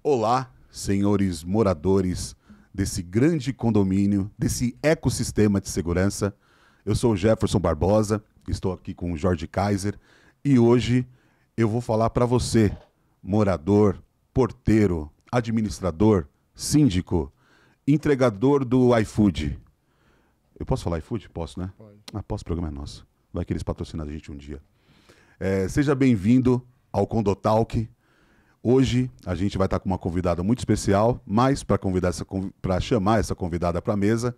Olá, senhores moradores desse grande condomínio, desse ecossistema de segurança. Eu sou o Jefferson Barbosa, estou aqui com o Jorge Kaiser e hoje eu vou falar para você, morador, porteiro, administrador, síndico, entregador do iFood. Eu posso falar iFood? Posso, né? Pode. Posso, o programa é nosso. Vai que eles patrocinam a gente um dia. Seja bem-vindo ao Condotalk. Hoje a gente vai estar com uma convidada muito especial, mas para chamar essa convidada para a mesa,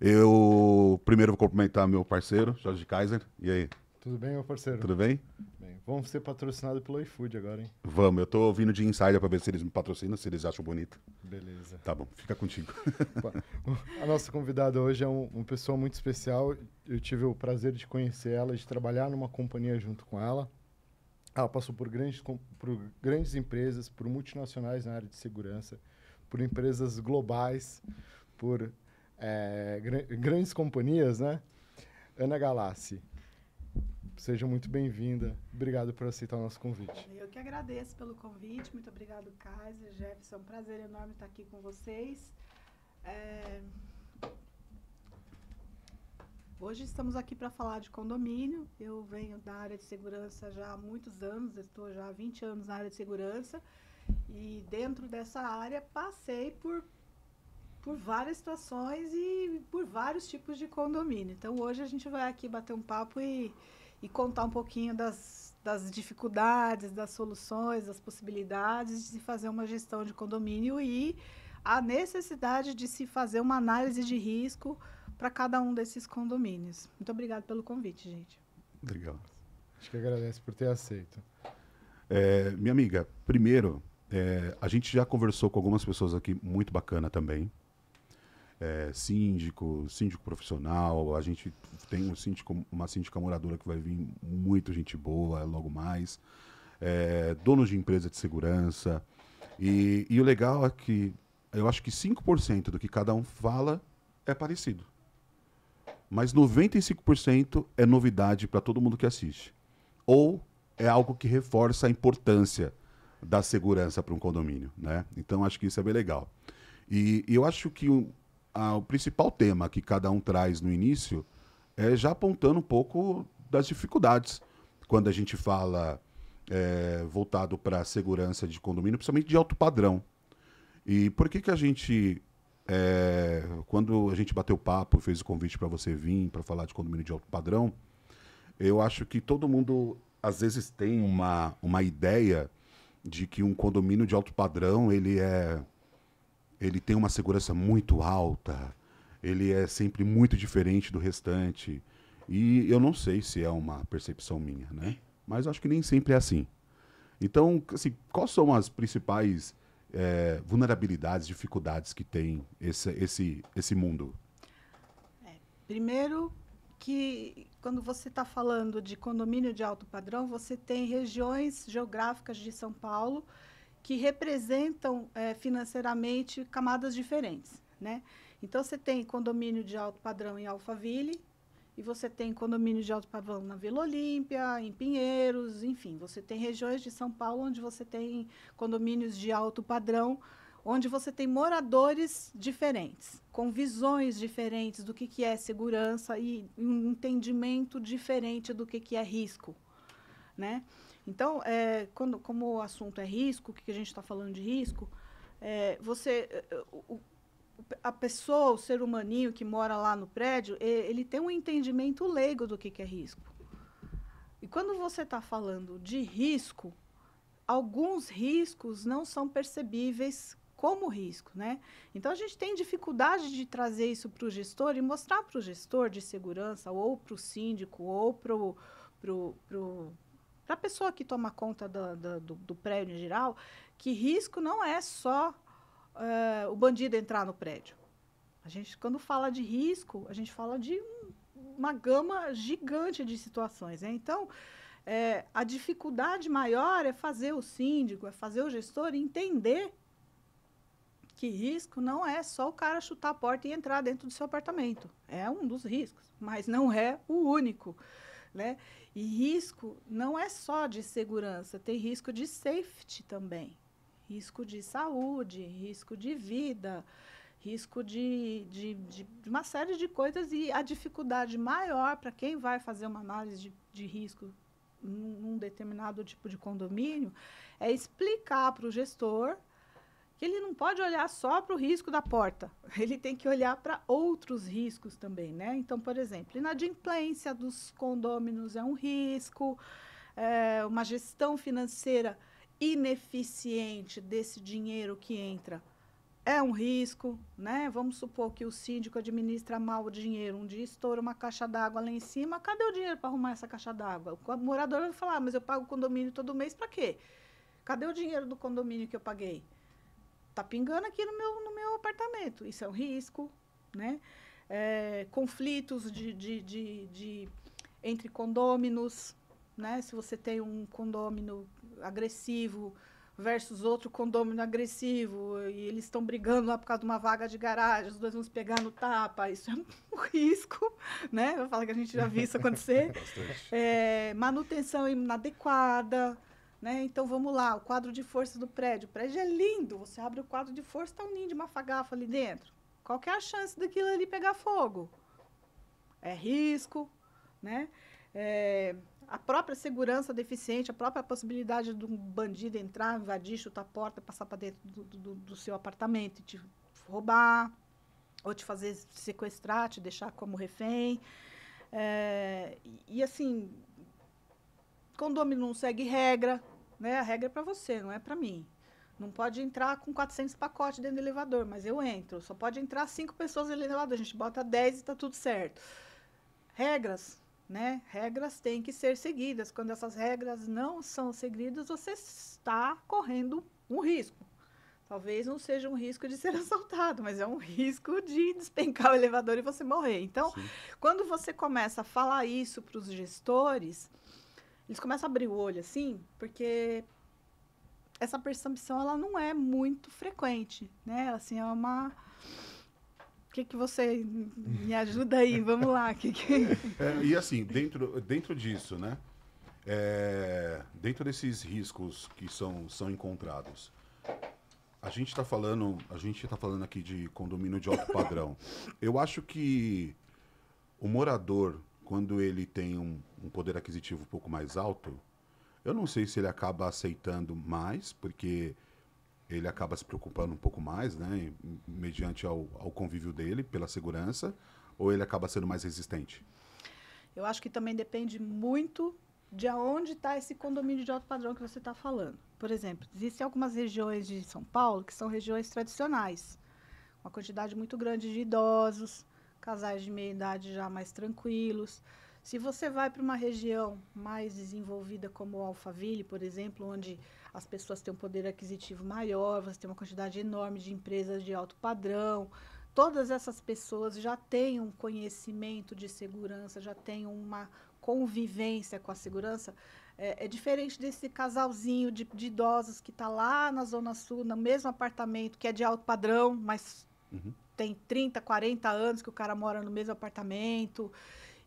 eu primeiro vou cumprimentar meu parceiro, Jorge Kaiser. E aí? Tudo bem, meu parceiro? Tudo bem? Bem, vamos ser patrocinados pelo iFood agora, hein? Vamos, eu tô ouvindo de insider para ver se eles me patrocinam, se eles acham bonito. Beleza. Tá bom, fica contigo. A nossa convidada hoje é uma pessoa muito especial. Eu tive o prazer de conhecer ela, de trabalhar numa companhia junto com ela. Ela passou por grandes empresas, por multinacionais na área de segurança, por empresas globais, por grandes companhias, né? Ana Galassi, seja muito bem-vinda. Obrigado por aceitar o nosso convite. Eu que agradeço pelo convite. Muito obrigado, Kaiser, Jefferson. É um prazer enorme estar aqui com vocês. Hoje estamos aqui para falar de condomínio. Eu venho da área de segurança já há muitos anos, estou já há 20 anos na área de segurança. E dentro dessa área passei por várias situações e por vários tipos de condomínio. Então hoje a gente vai aqui bater um papo e contar um pouquinho das dificuldades, das soluções, das possibilidades de se fazer uma gestão de condomínio e a necessidade de se fazer uma análise de risco para cada um desses condomínios. Muito obrigada pelo convite, gente. Legal. Acho que agradeço por ter aceito. Minha amiga, primeiro, a gente já conversou com algumas pessoas aqui muito bacana também. Síndico profissional, a gente tem uma síndica moradora que vai vir muito gente boa logo mais, donos de empresa de segurança, e o legal é que eu acho que 5% do que cada um fala é parecido, mas 95% é novidade para todo mundo que assiste, ou é algo que reforça a importância da segurança para um condomínio, né? Então acho que isso é bem legal, e eu acho que o principal tema que cada um traz no início é já apontando um pouco das dificuldades quando a gente fala voltado para a segurança de condomínio, principalmente de alto padrão. E por que a gente, quando a gente bateu papo, fez o convite para você vir para falar de condomínio de alto padrão, eu acho que todo mundo às vezes tem uma ideia de que um condomínio de alto padrão ele tem uma segurança muito alta, ele é sempre muito diferente do restante. E eu não sei se é uma percepção minha, né? Mas acho que nem sempre é assim. Então, assim, quais são as principais vulnerabilidades, dificuldades que tem esse mundo? Primeiro que quando você está falando de condomínio de alto padrão, você tem regiões geográficas de São Paulo que representam financeiramente camadas diferentes, né? Então, você tem condomínio de alto padrão em Alphaville, e você tem condomínio de alto padrão na Vila Olímpia, em Pinheiros, enfim. Você tem regiões de São Paulo onde você tem condomínios de alto padrão, onde você tem moradores diferentes, com visões diferentes do que é segurança e um entendimento diferente do que é risco, né? Então, como o assunto é risco, o que a gente está falando de risco, a pessoa, o ser humaninho que mora lá no prédio, ele tem um entendimento leigo do que é risco. E quando você está falando de risco, alguns riscos não são percebíveis como risco, né? Então, a gente tem dificuldade de trazer isso para o gestor e mostrar para o gestor de segurança, ou para o síndico, ou para a pessoa que toma conta do prédio em geral, que risco não é só o bandido entrar no prédio. A gente, quando fala de risco, a gente fala de uma gama gigante de situações, né? Então, a dificuldade maior é fazer o síndico, é fazer o gestor entender que risco não é só o cara chutar a porta e entrar dentro do seu apartamento. É um dos riscos, mas não é o único, né? E risco não é só de segurança, tem risco de safety também. risco de saúde, risco de vida, risco de uma série de coisas, e a dificuldade maior para quem vai fazer uma análise de risco num determinado tipo de condomínio é explicar para o gestor que ele não pode olhar só para o risco da porta, ele tem que olhar para outros riscos também, né? Então, por exemplo, inadimplência dos condôminos é um risco, uma gestão financeira ineficiente desse dinheiro que entra é um risco, né? Vamos supor que o síndico administra mal o dinheiro, um dia estoura uma caixa d'água lá em cima, cadê o dinheiro para arrumar essa caixa d'água? O morador vai falar, mas eu pago o condomínio todo mês para quê? Cadê o dinheiro do condomínio que eu paguei? Tá pingando aqui no meu apartamento. Isso é um risco, né? Conflitos entre condôminos, né? Se você tem um condômino agressivo versus outro condômino agressivo e eles estão brigando lá por causa de uma vaga de garagem, os dois vão se pegar no tapa, isso é um risco, né? Eu falo que a gente já viu isso acontecer. Manutenção inadequada, né? Então, vamos lá, o quadro de força do prédio. O prédio é lindo, você abre o quadro de força, está um ninho de mafagafa ali dentro. Qual que é a chance daquilo ali pegar fogo? É risco, né? A própria segurança deficiente, a própria possibilidade de um bandido entrar, invadir, chutar a porta, passar para dentro do seu apartamento e te roubar, ou te fazer sequestrar, te deixar como refém. E assim, condomínio não segue regra, né? A regra é para você, não é para mim. Não pode entrar com 400 pacotes dentro do elevador, mas eu entro. Só pode entrar 5 pessoas no elevador, a gente bota 10 e está tudo certo. Regras, né? Regras têm que ser seguidas. Quando essas regras não são seguidas, você está correndo um risco. Talvez não seja um risco de ser assaltado, mas é um risco de despencar o elevador e você morrer. Então, sim, quando você começa a falar isso para os gestores, eles começam a abrir o olho, assim, porque essa percepção ela não é muito frequente, né? Assim, é uma... O que você me ajuda aí? Vamos lá. E assim, dentro disso, né? Dentro desses riscos que são encontrados, a gente está falando aqui de condomínio de alto padrão. Eu acho que o morador, quando ele tem um poder aquisitivo um pouco mais alto, eu não sei se ele acaba aceitando mais, porque ele acaba se preocupando um pouco mais, né, mediante ao convívio dele, pela segurança, ou ele acaba sendo mais resistente? Eu acho que também depende muito de aonde está esse condomínio de alto padrão que você está falando. Por exemplo, existem algumas regiões de São Paulo que são regiões tradicionais, uma quantidade muito grande de idosos, casais de meia idade já mais tranquilos. Se você vai para uma região mais desenvolvida como Alphaville, por exemplo, onde as pessoas têm um poder aquisitivo maior, você tem uma quantidade enorme de empresas de alto padrão, todas essas pessoas já têm um conhecimento de segurança, já têm uma convivência com a segurança. É diferente desse casalzinho de idosos que está lá na Zona Sul, no mesmo apartamento, que é de alto padrão, mas tem 30, 40 anos que o cara mora no mesmo apartamento.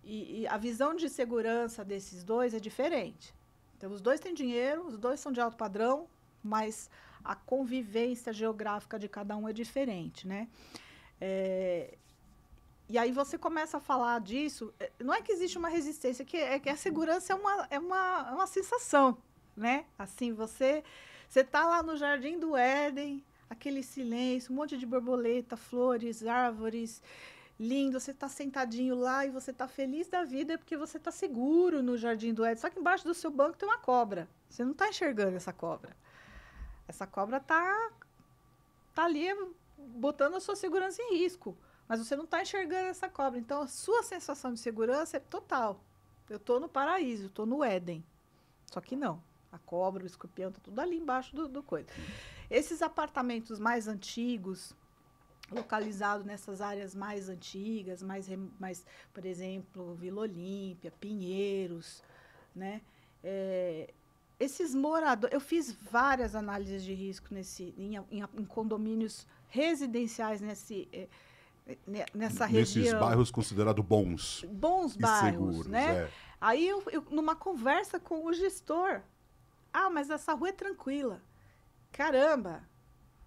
E a visão de segurança desses dois é diferente. Então, os dois têm dinheiro, os dois são de alto padrão, mas a convivência geográfica de cada um é diferente, né? E aí você começa a falar disso, não é que existe uma resistência, é que a segurança é uma sensação, né? Assim, você está lá no Jardim do Éden, aquele silêncio, um monte de borboleta, flores, árvores, lindo, você está sentadinho lá e você está feliz da vida porque você está seguro no Jardim do Éden. Só que embaixo do seu banco tem uma cobra. Você não está enxergando essa cobra. Essa cobra está ali botando a sua segurança em risco. Mas você não está enxergando essa cobra. Então, a sua sensação de segurança é total. Eu estou no paraíso, estou no Éden. Só que não. A cobra, o escorpião, está tudo ali embaixo do coisa. Esses apartamentos mais antigos, localizado nessas áreas mais antigas, mais, por exemplo, Vila Olímpia, Pinheiros, né? Esses moradores... Eu fiz várias análises de risco em condomínios residenciais nessa região. Nesses bairros considerados bons. Bons bairros, seguros, né? Aí, eu, numa conversa com o gestor, mas essa rua é tranquila. Caramba,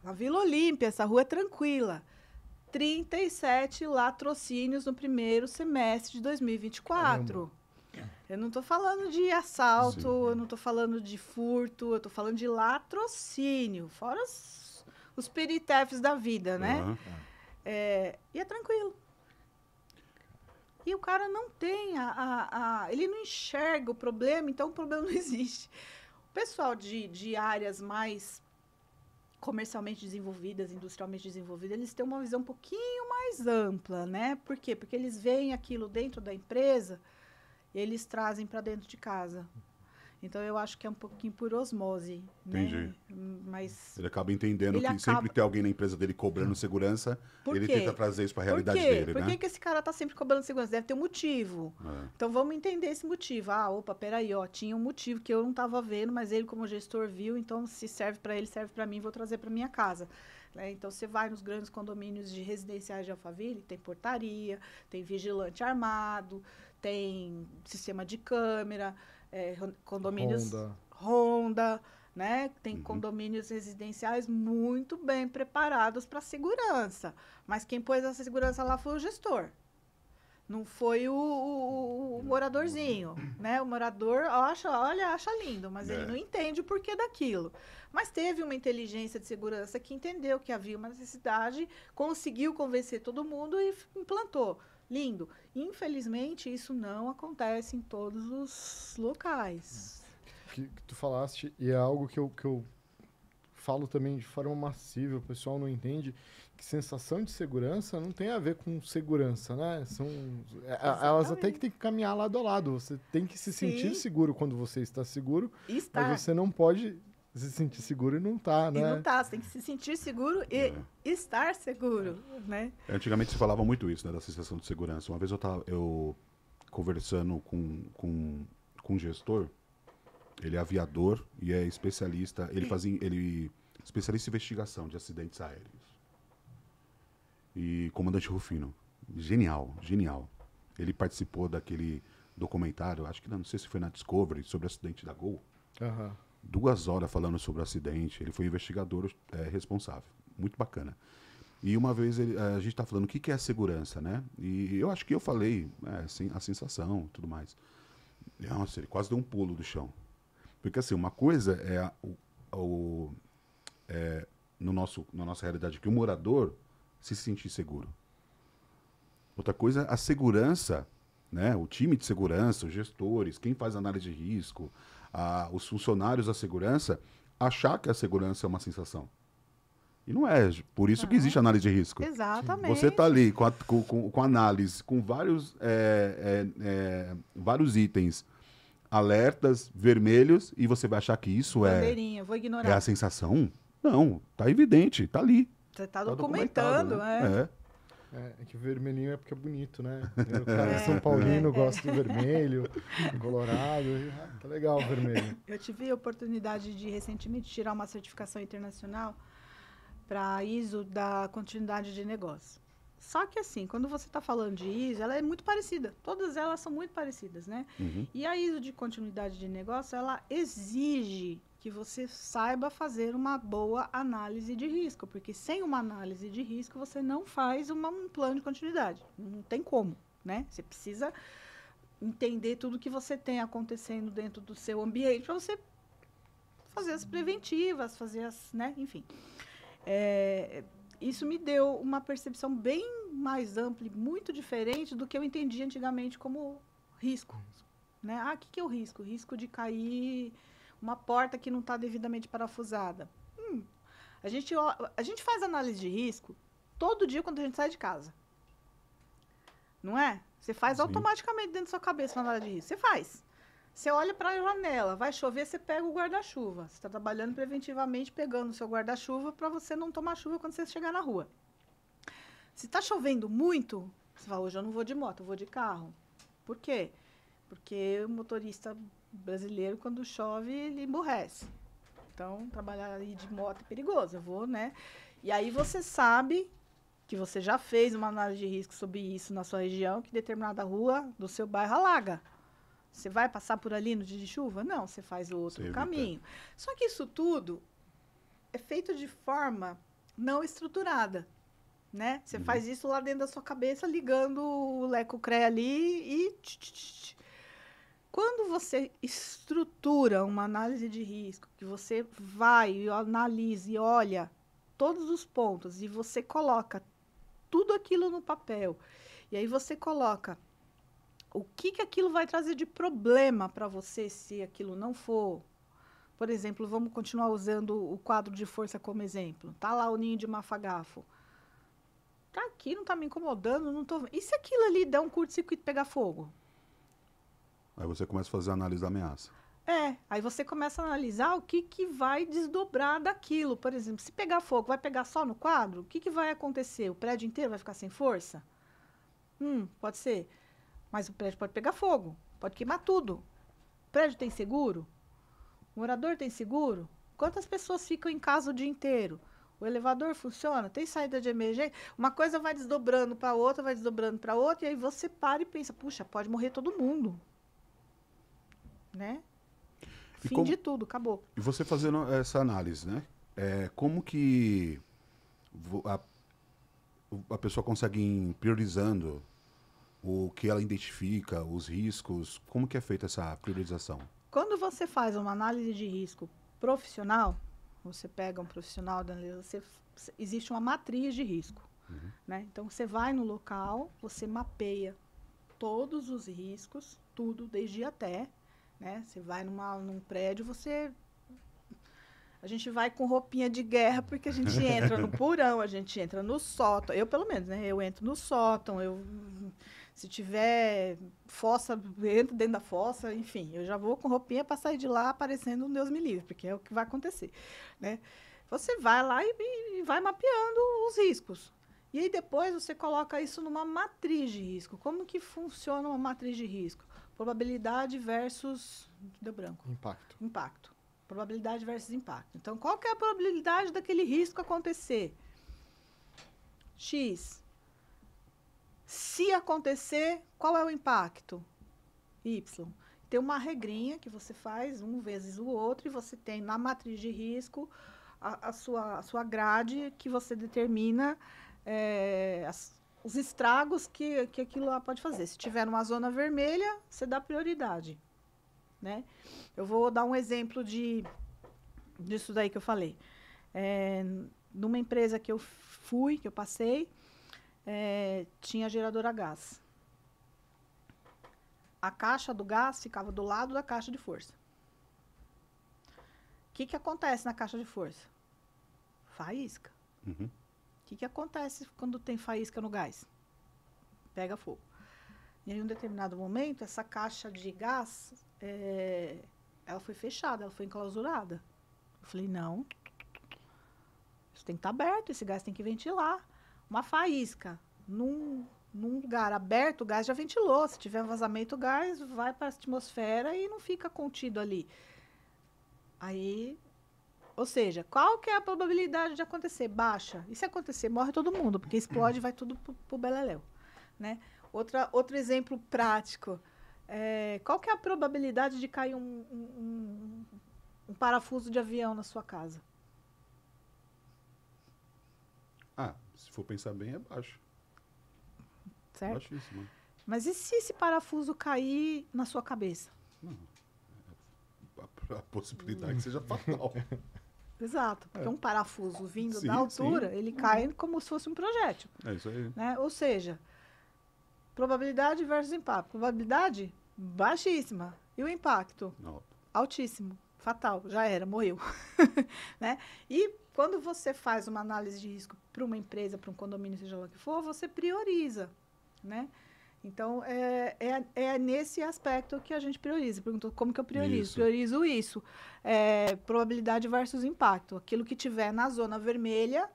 a Vila Olímpia, essa rua é tranquila. 37 latrocínios no primeiro semestre de 2024. Eu não estou falando de assalto, Sim. eu não estou falando de furto, eu estou falando de latrocínio, fora os peritéfes da vida, né? Aham. E é tranquilo. E o cara não tem ele não enxerga o problema, então o problema não existe. O pessoal de áreas mais comercialmente desenvolvidas, industrialmente desenvolvidas, eles têm uma visão um pouquinho mais ampla, né? Por quê? Porque eles veem aquilo dentro da empresa e eles trazem para dentro de casa. Então, eu acho que é um pouquinho por osmose, Entendi. né? Mas Ele acaba entendendo Ele que sempre acaba- tem alguém na empresa dele cobrando segurança, por ele quê? tenta trazer isso para a Por realidade quê? dele, Por né? que que esse cara está sempre cobrando segurança? Deve ter um motivo. É. Então, vamos entender esse motivo. Ah, opa, peraí, ó, tinha um motivo que eu não estava vendo, mas ele, como gestor, viu, então, se serve para ele, serve para mim, vou trazer para minha casa. Né? Então, você vai nos grandes condomínios de residenciais de Alphaville, tem portaria, tem vigilante armado, tem sistema de câmera, condomínios... Ronda, né? Tem condomínios residenciais muito bem preparados para segurança. Mas quem pôs essa segurança lá foi o gestor. Não foi o moradorzinho, né? O morador acha lindo, mas ele não entende o porquê daquilo. Mas teve uma inteligência de segurança que entendeu que havia uma necessidade, conseguiu convencer todo mundo e implantou. Lindo. Infelizmente, isso não acontece em todos os locais. Que tu falaste, e é algo que eu falo também de forma massiva, o pessoal não entende, que sensação de segurança não tem a ver com segurança, né? Elas até que têm que caminhar lado a lado. Você tem que se sentir seguro quando você está seguro, mas você não pode se sentir seguro e não tá, né? E não tá, você tem que se sentir seguro e estar seguro, né? Antigamente se falava muito isso, né, da sensação de segurança. Uma vez eu conversando com um gestor, ele é aviador e é especialista, especialista em investigação de acidentes aéreos. E comandante Rufino, genial. Ele participou daquele documentário, acho que não sei se foi na Discovery, sobre o acidente da Gol. 2 horas falando sobre o acidente. Ele foi investigador responsável. Muito bacana. E uma vez a gente está falando o que é a segurança, né? E eu acho que eu falei assim, a sensação e tudo mais. Nossa, ele quase deu um pulo do chão. Porque assim, uma coisa na nossa realidade que o morador se sentir seguro. Outra coisa, a segurança, né? O time de segurança, os gestores, quem faz análise de risco, os funcionários da segurança, achar que a segurança é uma sensação. E não é. Por isso que existe análise de risco. Exatamente. Você está ali com análise, com vários itens, alertas, vermelhos, e você vai achar que isso Bandeirinha, vou ignorar. é a sensação? Não, tá evidente, tá ali. Você está documentando, né? É que o vermelhinho é porque é bonito, né? O cara São Paulino gosta do vermelho, colorado. Tá legal o vermelho. Eu tive a oportunidade de recentemente tirar uma certificação internacional para a ISO da continuidade de negócio. Só que assim, quando você está falando de ISO, ela é muito parecida. Todas elas são muito parecidas, né? E a ISO de continuidade de negócio, ela exige que você saiba fazer uma boa análise de risco, porque sem uma análise de risco, você não faz um plano de continuidade. Não tem como, né? Você precisa entender tudo que você tem acontecendo dentro do seu ambiente para você fazer as preventivas, fazer as, né? Enfim. Isso me deu uma percepção bem mais ampla e muito diferente do que eu entendia antigamente como risco. Né? O que é o risco? O risco de cair uma porta que não está devidamente parafusada. A gente faz análise de risco todo dia quando a gente sai de casa. Não é? Você faz automaticamente dentro da sua cabeça uma análise de risco. Você faz. Você olha para a janela, vai chover, você pega o guarda-chuva. Você está trabalhando preventivamente, pegando o seu guarda-chuva para você não tomar chuva quando você chegar na rua. Se está chovendo muito, você fala, hoje eu não vou de moto, eu vou de carro. Por quê? Porque o motorista brasileiro, quando chove, ele emburrece. Então, trabalhar aí de moto é perigoso. Eu vou, né? E aí você sabe que você já fez uma análise de risco sobre isso na sua região, que determinada rua do seu bairro alaga. Você vai passar por ali no dia de chuva? Não, você faz o outro caminho. Só que isso tudo é feito de forma não estruturada, né? Você faz isso lá dentro da sua cabeça, ligando o Leco-CRE ali e... Quando você estrutura uma análise de risco, que você vai e analisa e olha todos os pontos e você coloca tudo aquilo no papel, e aí você coloca o que aquilo vai trazer de problema para você se aquilo não for. Por exemplo, vamos continuar usando o quadro de força como exemplo. Tá lá o ninho de mafagafo. Tá aqui, não tá me incomodando, não tô... E se aquilo ali der um curto-circuito e pegar fogo? Aí você começa a fazer a análise da ameaça. Aí você começa a analisar o que vai desdobrar daquilo. Por exemplo, se pegar fogo, vai pegar só no quadro? O que vai acontecer? O prédio inteiro vai ficar sem força? Pode ser. Mas o prédio pode pegar fogo, pode queimar tudo. O prédio tem seguro? O morador tem seguro? Quantas pessoas ficam em casa o dia inteiro? O elevador funciona? Tem saída de emergência? Uma coisa vai desdobrando para outra, vai desdobrando para outra, e aí você para e pensa, puxa, pode morrer todo mundo. Né? Fim de tudo, acabou. E você fazendo essa análise, né? Como que a pessoa consegue ir priorizando o que ela identifica, os riscos? Como que é feita essa priorização? Quando você faz uma análise de risco profissional, você pega um profissional da análise, existe uma matriz de risco. Né? Então, você vai no local, você mapeia todos os riscos, tudo, desde e até. Né? Você vai num prédio, a gente vai com roupinha de guerra, porque a gente entra no porão, a gente entra no sótão. Eu, pelo menos, né? Eu entro no sótão, se tiver fossa, eu entro dentro da fossa, enfim, eu já vou com roupinha para sair de lá aparecendo um Deus me livre, porque é o que vai acontecer. Né? Você vai lá e vai mapeando os riscos. E aí depois você coloca isso numa matriz de risco. Como que funciona uma matriz de risco? Probabilidade versus... Deu branco. Impacto. Probabilidade versus impacto. Então, qual que é a probabilidade daquele risco acontecer? X. Se acontecer, qual é o impacto? Y. Tem uma regrinha que você faz um vezes o outro e você tem na matriz de risco a sua grade que você determina os estragos que aquilo lá pode fazer. Se tiver numa zona vermelha, você dá prioridade. Né? Eu vou dar um exemplo disso daí que eu falei. Numa empresa que eu passei, tinha gerador a gás. A caixa do gás ficava do lado da caixa de força. O que acontece na caixa de força? Faísca. Uhum. O que acontece quando tem faísca no gás? Pega fogo. E em um determinado momento, essa caixa de gás, ela foi fechada, ela foi enclausurada. Eu falei, não, isso tem que estar aberto, esse gás tem que ventilar. Uma faísca num lugar aberto, o gás já ventilou. Se tiver um vazamento, o gás vai para a atmosfera e não fica contido ali. Aí... Ou seja, qual que é a probabilidade de acontecer? Baixa. E se acontecer, morre todo mundo, porque explode e vai tudo pro beleléu. Né? Outro exemplo prático. Qual que é a probabilidade de cair um parafuso de avião na sua casa? Se for pensar bem, é baixo. Certo? Baixíssimo. Mas e se esse parafuso cair na sua cabeça? Não. A possibilidade que seja fatal. Exato, porque um parafuso vindo Sim, da altura, sim. ele cai como se fosse um projétil. É isso aí. Né? Ou seja, probabilidade versus impacto. Probabilidade baixíssima. E o impacto? Não. Altíssimo. Fatal. Já era, morreu. Né? E quando você faz uma análise de risco para uma empresa, para um condomínio, seja lá o que for, você prioriza. Né? Então, é nesse aspecto que a gente prioriza. Perguntou como que eu priorizo? Isso. Priorizo isso. Probabilidade versus impacto. Aquilo que tiver na zona vermelha,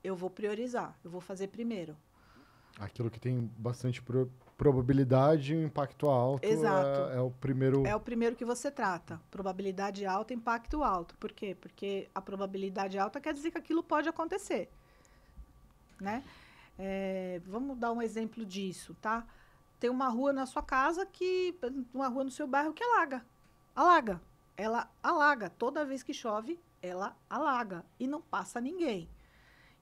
eu vou priorizar. Eu vou fazer primeiro. Aquilo que tem bastante probabilidade e um impacto alto. Exato. É o primeiro... É o primeiro que você trata. Probabilidade alta, impacto alto. Por quê? Porque a probabilidade alta quer dizer que aquilo pode acontecer. Né? Vamos dar um exemplo disso, tá? Tem uma rua na sua casa uma rua no seu bairro que alaga. Ela alaga. Toda vez que chove, ela alaga e não passa ninguém.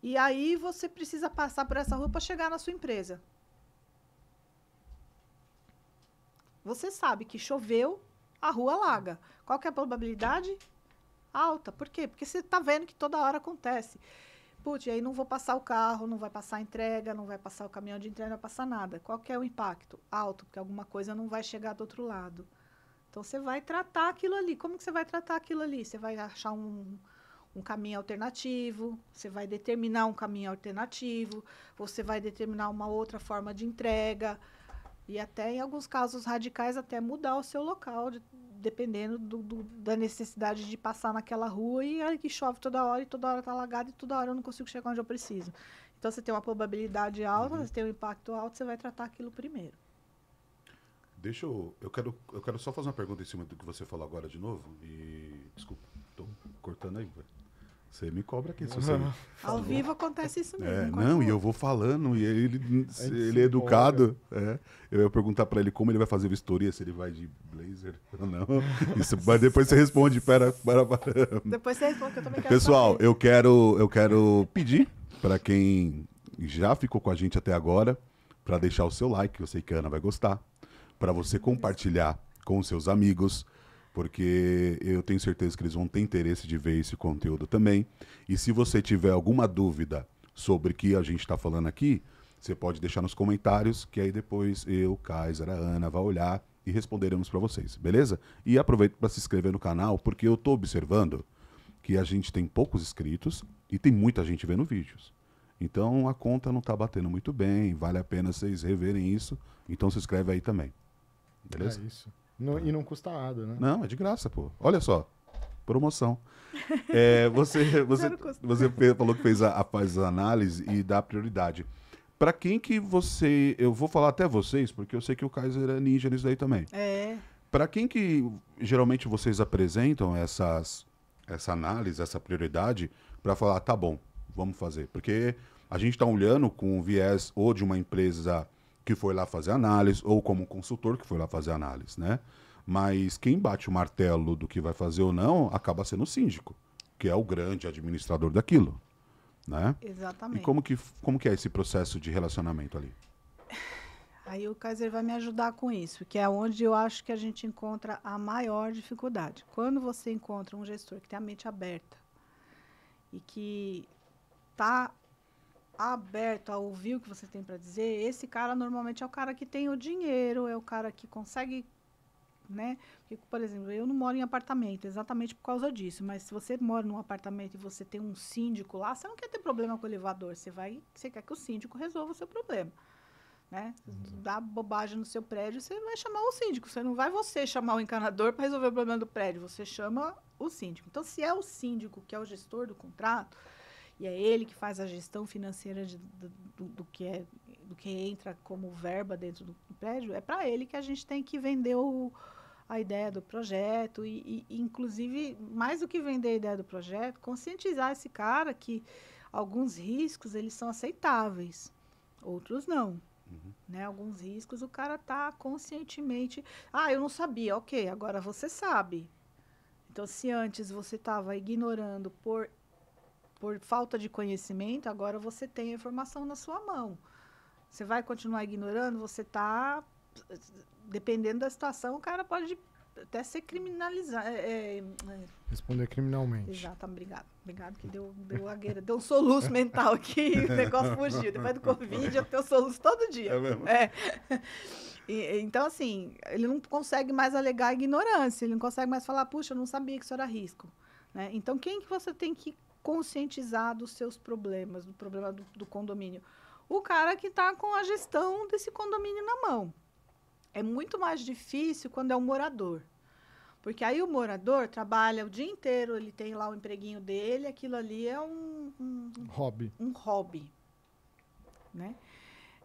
E aí você precisa passar por essa rua para chegar na sua empresa. Você sabe que choveu, a rua alaga. Qual que é a probabilidade? Alta. Por quê? Porque você está vendo que toda hora acontece. Putz, aí não vou passar o carro, não vai passar a entrega, não vai passar o caminhão de entrega, não vai passar nada. Qual que é o impacto? Alto, porque alguma coisa não vai chegar do outro lado. Então, você vai tratar aquilo ali. Como que você vai tratar aquilo ali? Você vai achar um caminho alternativo, você vai determinar um caminho alternativo, você vai determinar uma outra forma de entrega e até, em alguns casos radicais, até mudar o seu local, dependendo da necessidade de passar naquela rua e aí que chove toda hora e toda hora está alagado e toda hora eu não consigo chegar onde eu preciso. Então, você tem uma probabilidade alta, você tem um impacto alto, você vai tratar aquilo primeiro. Eu quero só fazer uma pergunta em cima do que você falou agora de novo. E desculpa, tô cortando aí, velho. Você me cobra aqui, se você... Ao vivo acontece isso mesmo. Não, e eu vou falando, e ele é educado. Eu ia perguntar pra ele como ele vai fazer vistoria, se ele vai de blazer ou não. Isso, mas depois você responde, para. Depois você responde, que eu também quero Pessoal, saber. eu quero pedir pra quem já ficou com a gente até agora, pra deixar o seu like, eu sei que a Ana vai gostar, pra você compartilhar com os seus amigos, porque eu tenho certeza que eles vão ter interesse de ver esse conteúdo também. E se você tiver alguma dúvida sobre o que a gente está falando aqui, você pode deixar nos comentários, que aí depois eu, Kaiser, a Ana, vai olhar e responderemos para vocês, beleza? E aproveita para se inscrever no canal, porque eu estou observando que a gente tem poucos inscritos e tem muita gente vendo vídeos. Então a conta não está batendo muito bem, vale a pena vocês reverem isso. Então se inscreve aí também, beleza? É isso. E não custa nada, né? Não, é de graça, pô. Olha só, promoção. Você falou que fez a análise e dá prioridade. Para quem que você... Eu vou falar até vocês, porque eu sei que o Kaiser é ninja nisso daí também. Para quem que geralmente vocês apresentam essa análise, essa prioridade, para falar, tá bom, vamos fazer. Porque a gente está olhando com o viés ou de uma empresa que foi lá fazer análise, ou como um consultor que foi lá fazer análise, né? Mas quem bate o martelo do que vai fazer ou não, acaba sendo o síndico, que é o grande administrador daquilo, né? Exatamente. E como que é esse processo de relacionamento ali? Aí o Kaiser vai me ajudar com isso, que é onde eu acho que a gente encontra a maior dificuldade. Quando você encontra um gestor que tem a mente aberta e que está aberto a ouvir o que você tem para dizer, esse cara normalmente é o cara que tem o dinheiro, é o cara que consegue, né? Porque, por exemplo, eu não moro em apartamento exatamente por causa disso, mas se você mora num apartamento e você tem um síndico lá, você não quer ter problema com o elevador, você quer que o síndico resolva o seu problema, né? Dá bobagem no seu prédio, você vai chamar o síndico, você não vai chamar o encanador para resolver o problema do prédio, você chama o síndico. Então, se é o síndico que é o gestor do contrato, e é ele que faz a gestão financeira do que entra como verba dentro do prédio, é para ele que a gente tem que vender a ideia do projeto e, inclusive, mais do que vender a ideia do projeto, conscientizar esse cara que alguns riscos eles são aceitáveis, outros não. Né? Alguns riscos o cara está conscientemente... Ah, eu não sabia. Ok, agora você sabe. Então, se antes você estava ignorando por falta de conhecimento, agora você tem a informação na sua mão. Você vai continuar ignorando, você está... Dependendo da situação, o cara pode até ser criminalizado. Responder criminalmente. Exato, obrigado. Obrigado que deu agueira, deu um soluço mental aqui, o negócio fugiu. Depois do Covid, eu tenho soluço todo dia. É mesmo? Então, assim, ele não consegue mais alegar ignorância, ele não consegue mais falar, puxa, eu não sabia que isso era risco. Né? Então, quem que você tem que conscientizar dos seus problemas, do problema do condomínio? O cara que está com a gestão desse condomínio na mão. É muito mais difícil quando é um morador. Porque aí o morador trabalha o dia inteiro, ele tem lá o empreguinho dele, aquilo ali é um hobby. Um hobby. Né?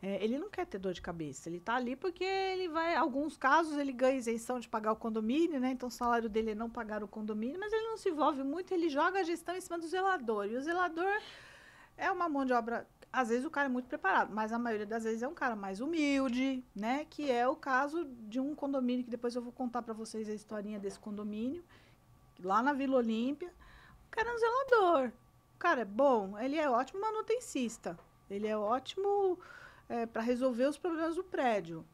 Ele não quer ter dor de cabeça, ele está ali porque ele vai, em alguns casos, ele ganha isenção de pagar o condomínio, né? Então o salário dele é não pagar o condomínio, mas ele não se envolve muito, ele joga a gestão em cima do zelador. E o zelador é uma mão de obra, às vezes o cara é muito preparado, mas a maioria das vezes é um cara mais humilde, né? Que é o caso de um condomínio, que depois eu vou contar para vocês a historinha desse condomínio, lá na Vila Olímpia. O cara é um zelador. O cara é bom, ele é ótimo manutencista. Ele é ótimo para resolver os problemas do prédio.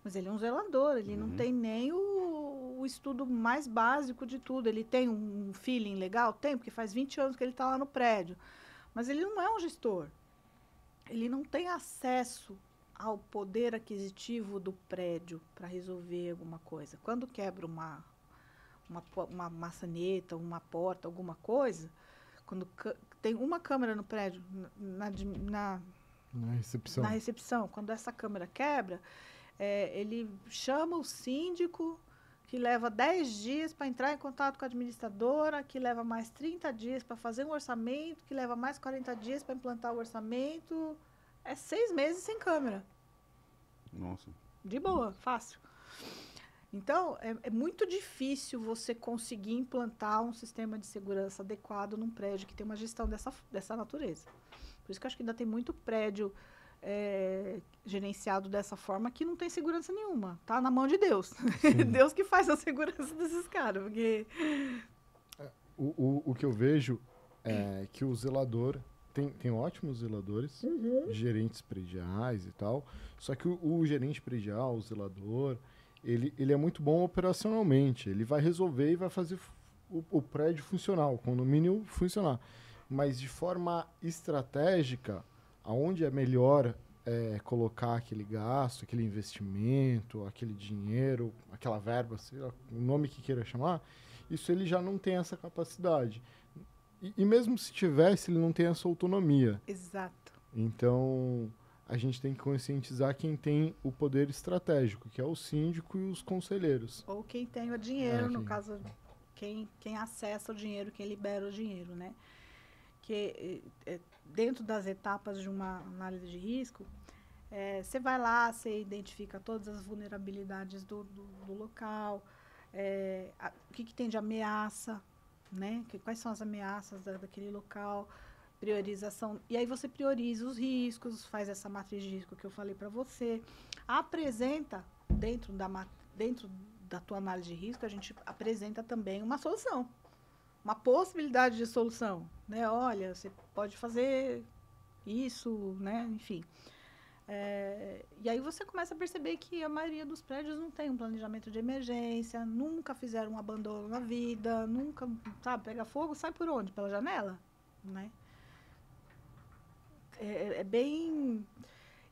Mas ele é um zelador, ele não tem nem o estudo mais básico de tudo. Ele tem um feeling legal? Tem, porque faz 20 anos que ele está lá no prédio. Mas ele não é um gestor. Ele não tem acesso ao poder aquisitivo do prédio para resolver alguma coisa. Quando quebra uma maçaneta, uma porta, alguma coisa, quando tem uma câmera no prédio, na recepção, quando essa câmera quebra, ele chama o síndico, que leva 10 dias para entrar em contato com a administradora, que leva mais 30 dias para fazer um orçamento, que leva mais 40 dias para implantar o orçamento. É 6 meses sem câmera. Nossa. De boa, fácil. Então, é muito difícil você conseguir implantar um sistema de segurança adequado num prédio que tem uma gestão dessa natureza. Por isso que eu acho que ainda tem muito prédio gerenciado dessa forma que não tem segurança nenhuma. Tá na mão de Deus. Deus que faz a segurança desses caras. Porque... O que eu vejo é que o zelador... Tem ótimos zeladores, gerentes prediais e tal. Só que o gerente predial, o zelador, ele é muito bom operacionalmente. Ele vai resolver e vai fazer o prédio funcionar, o condomínio funcionar. Mas de forma estratégica, aonde é melhor colocar aquele gasto, aquele investimento, aquele dinheiro, aquela verba, sei lá, o nome que queira chamar, isso ele já não tem essa capacidade. E mesmo se tivesse, ele não tem essa autonomia. Exato. Então, a gente tem que conscientizar quem tem o poder estratégico, que é o síndico e os conselheiros. Ou quem tem o dinheiro, no caso, quem acessa o dinheiro, quem libera o dinheiro, né? Que dentro das etapas de uma análise de risco, você vai lá, você identifica todas as vulnerabilidades do local, o que tem de ameaça, né? Quais são as ameaças daquele local, priorização. E aí você prioriza os riscos, faz essa matriz de risco que eu falei para você, apresenta dentro da tua análise de risco, a gente apresenta também uma solução, uma possibilidade de solução, né? Olha, você pode fazer isso, né? Enfim. E aí você começa a perceber que a maioria dos prédios não tem um planejamento de emergência, nunca fizeram um abandono na vida, nunca, sabe, pega fogo, sai por onde? Pela janela, né? É bem...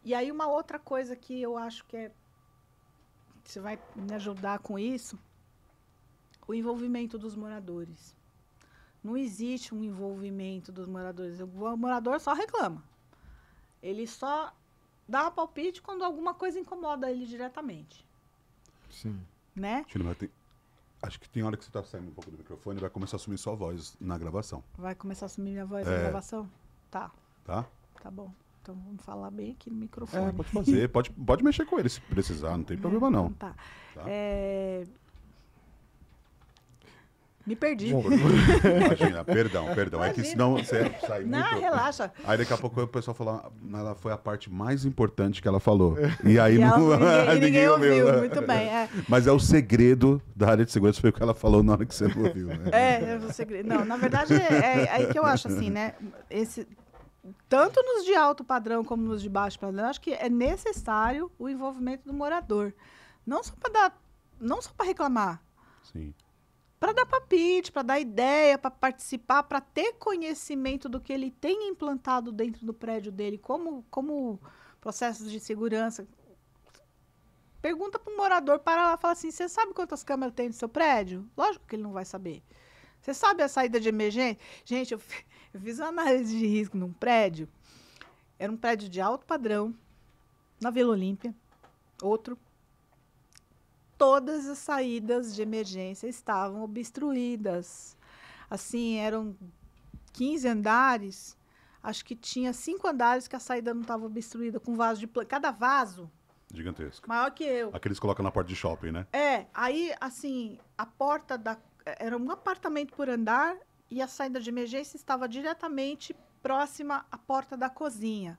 E aí uma outra coisa que eu acho que você vai me ajudar com isso, o envolvimento dos moradores. Não existe um envolvimento dos moradores. O morador só reclama. Ele só dá um palpite quando alguma coisa incomoda ele diretamente. Sim. Né? Acho que tem hora que você está saindo um pouco do microfone e vai começar a assumir sua voz na gravação. Vai começar a assumir minha voz na gravação? Tá. Tá? Tá bom. Então vamos falar bem aqui no microfone. Pode fazer. pode mexer com ele se precisar, não tem problema não. Tá. Tá? Me perdi. Imagina, perdão. É que senão você sai muito... Não, relaxa. Aí daqui a pouco o pessoal falou, ela foi a parte mais importante que ela falou. E aí ninguém ouviu. Muito bem. Mas é o segredo da área de segurança, foi o que ela falou na hora que você não ouviu. Né? É o segredo. Não, na verdade, é aí que eu acho assim, né? Tanto nos de alto padrão como nos de baixo padrão, acho que é necessário o envolvimento do morador. Não só para reclamar. Sim. Para dar palpite, para dar ideia, para participar, para ter conhecimento do que ele tem implantado dentro do prédio dele, como processos de segurança. Pergunta para o morador, para lá e fala assim, você sabe quantas câmeras tem no seu prédio? Lógico que ele não vai saber. Você sabe a saída de emergência? Gente, eu fiz uma análise de risco num prédio. Era um prédio de alto padrão, na Vila Olímpia. Outro. Todas as saídas de emergência estavam obstruídas. Assim, eram 15 andares. Acho que tinha 5 andares que a saída não estava obstruída, com vaso de planta. Cada vaso... Gigantesco. Maior que eu. Aqueles que colocam na porta de shopping, né? Aí, assim, a porta era um apartamento por andar e a saída de emergência estava diretamente próxima à porta da cozinha.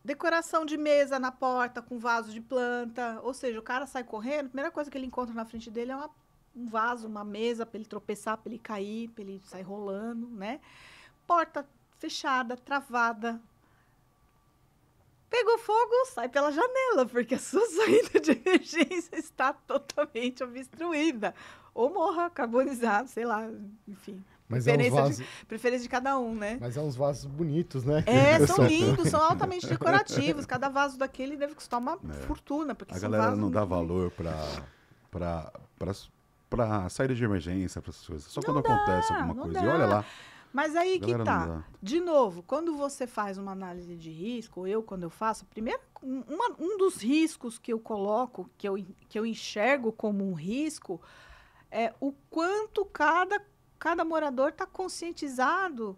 Decoração de mesa na porta com vaso de planta. Ou seja, o cara sai correndo, a primeira coisa que ele encontra na frente dele é um vaso, uma mesa, para ele tropeçar, para ele cair, para ele sair rolando, né? Porta fechada, travada. Pegou fogo, sai pela janela, porque a sua saída de emergência está totalmente obstruída. Ou morra carbonizado, sei lá, enfim. Mas é uns vasos, Preferência de cada um, né? mas é uns vasos bonitos, né? São lindos, são altamente decorativos. Cada vaso daquele deve custar uma fortuna. Porque A são galera vasos não dá muito valor para saída de emergência, para essas coisas. Só quando dá, acontece alguma não coisa. dá. E olha lá. Mas aí que Galera, não tá. dá. De novo, quando você faz uma análise de risco, ou eu, quando eu faço, primeiro, um dos riscos que eu coloco, que eu enxergo como um risco, é o quanto cada morador está conscientizado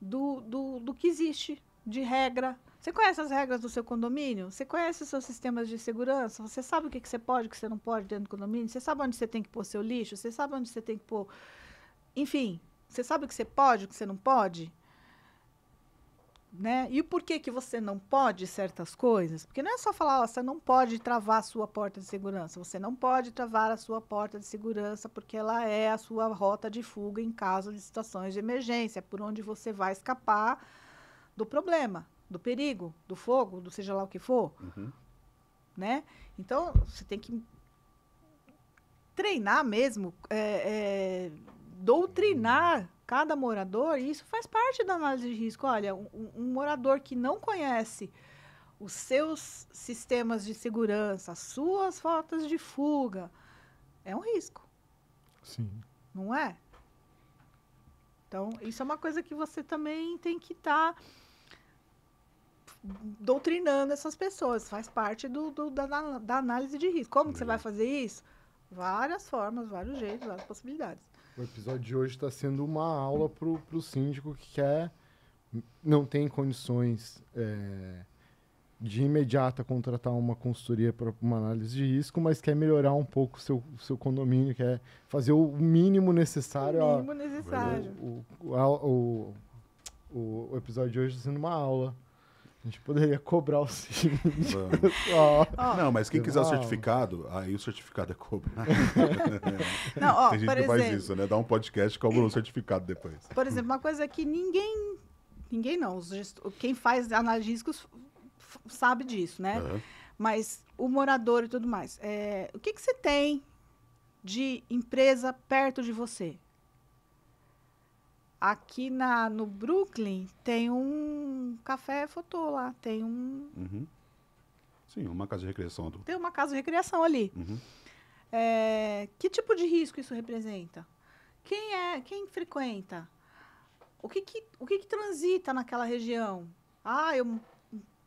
do que existe de regra. Você conhece as regras do seu condomínio? Você conhece os seus sistemas de segurança? Você sabe o que você pode, o que você não pode dentro do condomínio? Você sabe onde você tem que pôr seu lixo? Você sabe onde você tem que pôr... Enfim... Você sabe o que você pode, o que você não pode? Né? E por que você não pode certas coisas? Porque não é só falar, ó, você não pode travar a sua porta de segurança. Você não pode travar a sua porta de segurança porque ela é a sua rota de fuga em caso de situações de emergência, por onde você vai escapar do problema, do perigo, do fogo, do seja lá o que for. Uhum. Né? Então, você tem que treinar mesmo, doutrinar cada morador, e isso faz parte da análise de risco. Olha, um morador que não conhece os seus sistemas de segurança, as suas rotas de fuga, é um risco. Sim. Não é? Então, isso é uma coisa que você também tem que estar doutrinando essas pessoas. Faz parte da análise de risco. Como que você vai fazer isso? Várias formas, vários jeitos, várias possibilidades. O episódio de hoje está sendo uma aula para o síndico que não tem condições de imediata contratar uma consultoria para uma análise de risco, mas quer melhorar um pouco o seu condomínio, quer fazer o mínimo necessário. O mínimo necessário. O episódio de hoje está sendo uma aula. A gente poderia cobrar o síndico. Não, mas quem quiser o certificado, aí o certificado é cobrado. Não, Tem gente que faz isso, né? Dá um podcast e cobra o certificado depois. Por exemplo, uma coisa que ninguém não, quem faz análise de riscos sabe disso, né? Uhum. Mas o morador e tudo mais. O que você tem de empresa perto de você? Aqui no Brooklyn tem um café fotô lá, tem um... Uhum. Sim, uma casa de recreação. Tem uma casa de recreação ali. Uhum. Que tipo de risco isso representa? Quem frequenta? O que transita naquela região?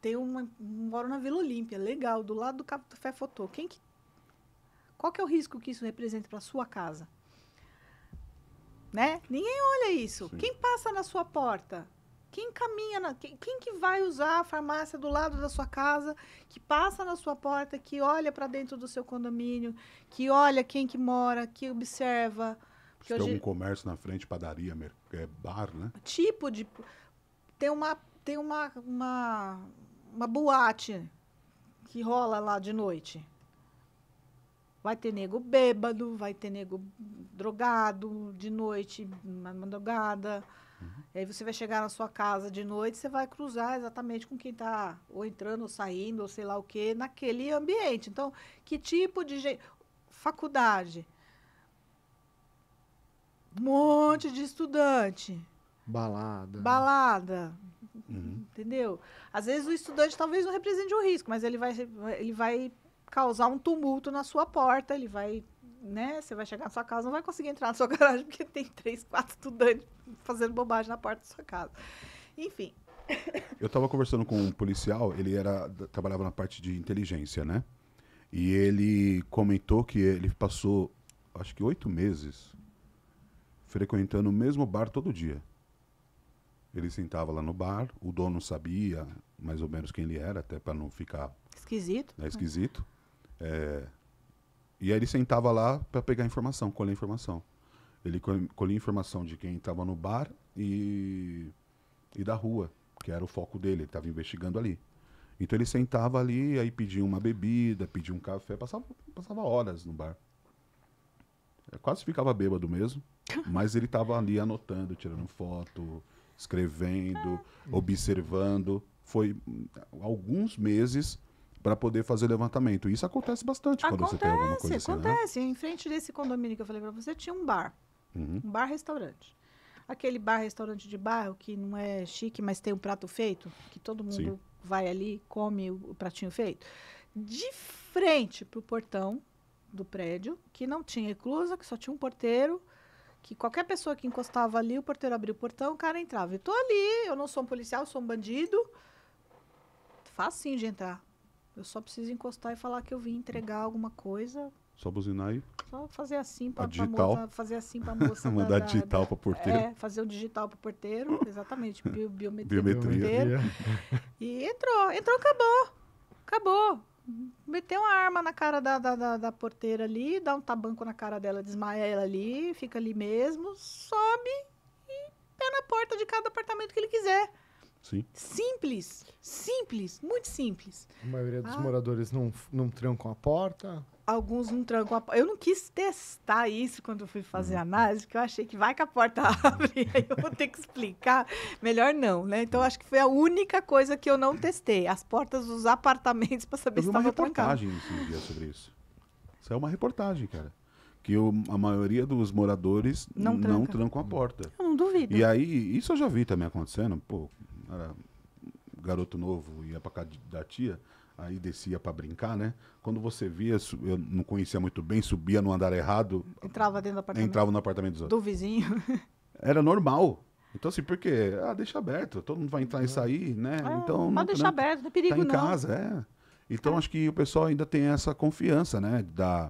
Eu moro na Vila Olímpia, legal, do lado do café fotô. Qual que é o risco que isso representa para sua casa? Né? Ninguém olha isso. Sim. Quem passa na sua porta? Quem caminha? Quem que vai usar a farmácia do lado da sua casa, que passa na sua porta, que olha para dentro do seu condomínio, que olha quem que mora, que observa? Se tem algum comércio na frente, padaria, bar, né? Tipo de... Tem uma boate que rola lá de noite. Vai ter nego bêbado, vai ter nego drogado de noite, na madrugada. Uhum. E aí você vai chegar na sua casa de noite, você vai cruzar exatamente com quem está ou entrando ou saindo, ou sei lá o quê, naquele ambiente. Então, que tipo de gente... Faculdade. Um monte de estudante. Balada. Uhum. Entendeu? Às vezes o estudante talvez não represente um risco, mas ele vai causar um tumulto na sua porta, ele vai, né? Você vai chegar na sua casa, não vai conseguir entrar na sua garagem porque tem 3, 4 estudantes fazendo bobagem na porta da sua casa. Enfim. Eu estava conversando com um policial, ele trabalhava na parte de inteligência, né? E ele comentou que ele passou, acho que 8 meses, frequentando o mesmo bar todo dia. Ele sentava lá no bar, o dono sabia mais ou menos quem ele era, até para não ficar... Esquisito. Esquisito. E aí ele sentava lá para pegar informação, colher informação. Ele colhia informação de quem estava no bar e da rua, que era o foco dele, ele estava investigando ali. Então ele sentava ali, aí pedia uma bebida, pedia um café, passava horas no bar. quase ficava bêbado mesmo, mas ele estava ali anotando, tirando foto, escrevendo, observando. Foi alguns meses para poder fazer o levantamento. Isso acontece bastante quando você tem alguma coisa assim, Acontece. Em frente desse condomínio que eu falei para você, tinha um bar. Uhum. Um bar-restaurante. Aquele bar-restaurante de bairro que não é chique, mas tem um prato feito, que todo mundo Sim. vai ali, come o pratinho feito. De frente para o portão do prédio, que não tinha eclusa, que só tinha um porteiro, que qualquer pessoa que encostava ali, o porteiro abria o portão, o cara entrava. Eu tô ali, eu não sou um policial, sou um bandido. Facinho de entrar. Eu só preciso encostar e falar que eu vim entregar alguma coisa. Só buzinar aí, Só fazer assim para digital. moça, fazer assim para moça mandar digital para porteiro. fazer o digital para o porteiro, exatamente, biometria. Biometria. E entrou, acabou. Meteu uma arma na cara da porteira ali, dá um tabanco na cara dela, desmaia ela ali, fica ali mesmo, sobe e pé na porta de cada apartamento que ele quiser. Sim. Simples, muito simples. A maioria dos moradores não trancam a porta. Alguns não trancam a porta. Eu não quis testar isso quando eu fui fazer a análise, porque eu achei que vai que a porta abre, aí eu vou ter que explicar. Melhor não, né? Então, acho que foi a única coisa que eu não testei. As portas dos apartamentos para saber Eu se vi uma estava trancado. reportagem esses dias sobre isso. Isso é uma reportagem, cara. Que a maioria dos moradores Não tranca. trancam a porta. Eu não duvido. E aí, isso eu já vi também acontecendo. Pô, era garoto novo, ia pra casa da tia, aí descia pra brincar, né? Quando você via, eu não conhecia muito bem, subia no andar errado, Entrava dentro do apartamento. entrava no apartamento dos outros. Do vizinho. Era normal. Então, assim, por quê? Deixa aberto, todo mundo vai entrar e sair, né? Então, Mas deixar aberto, não é perigo, tá em não. casa, Então, acho que o pessoal ainda tem essa confiança, né?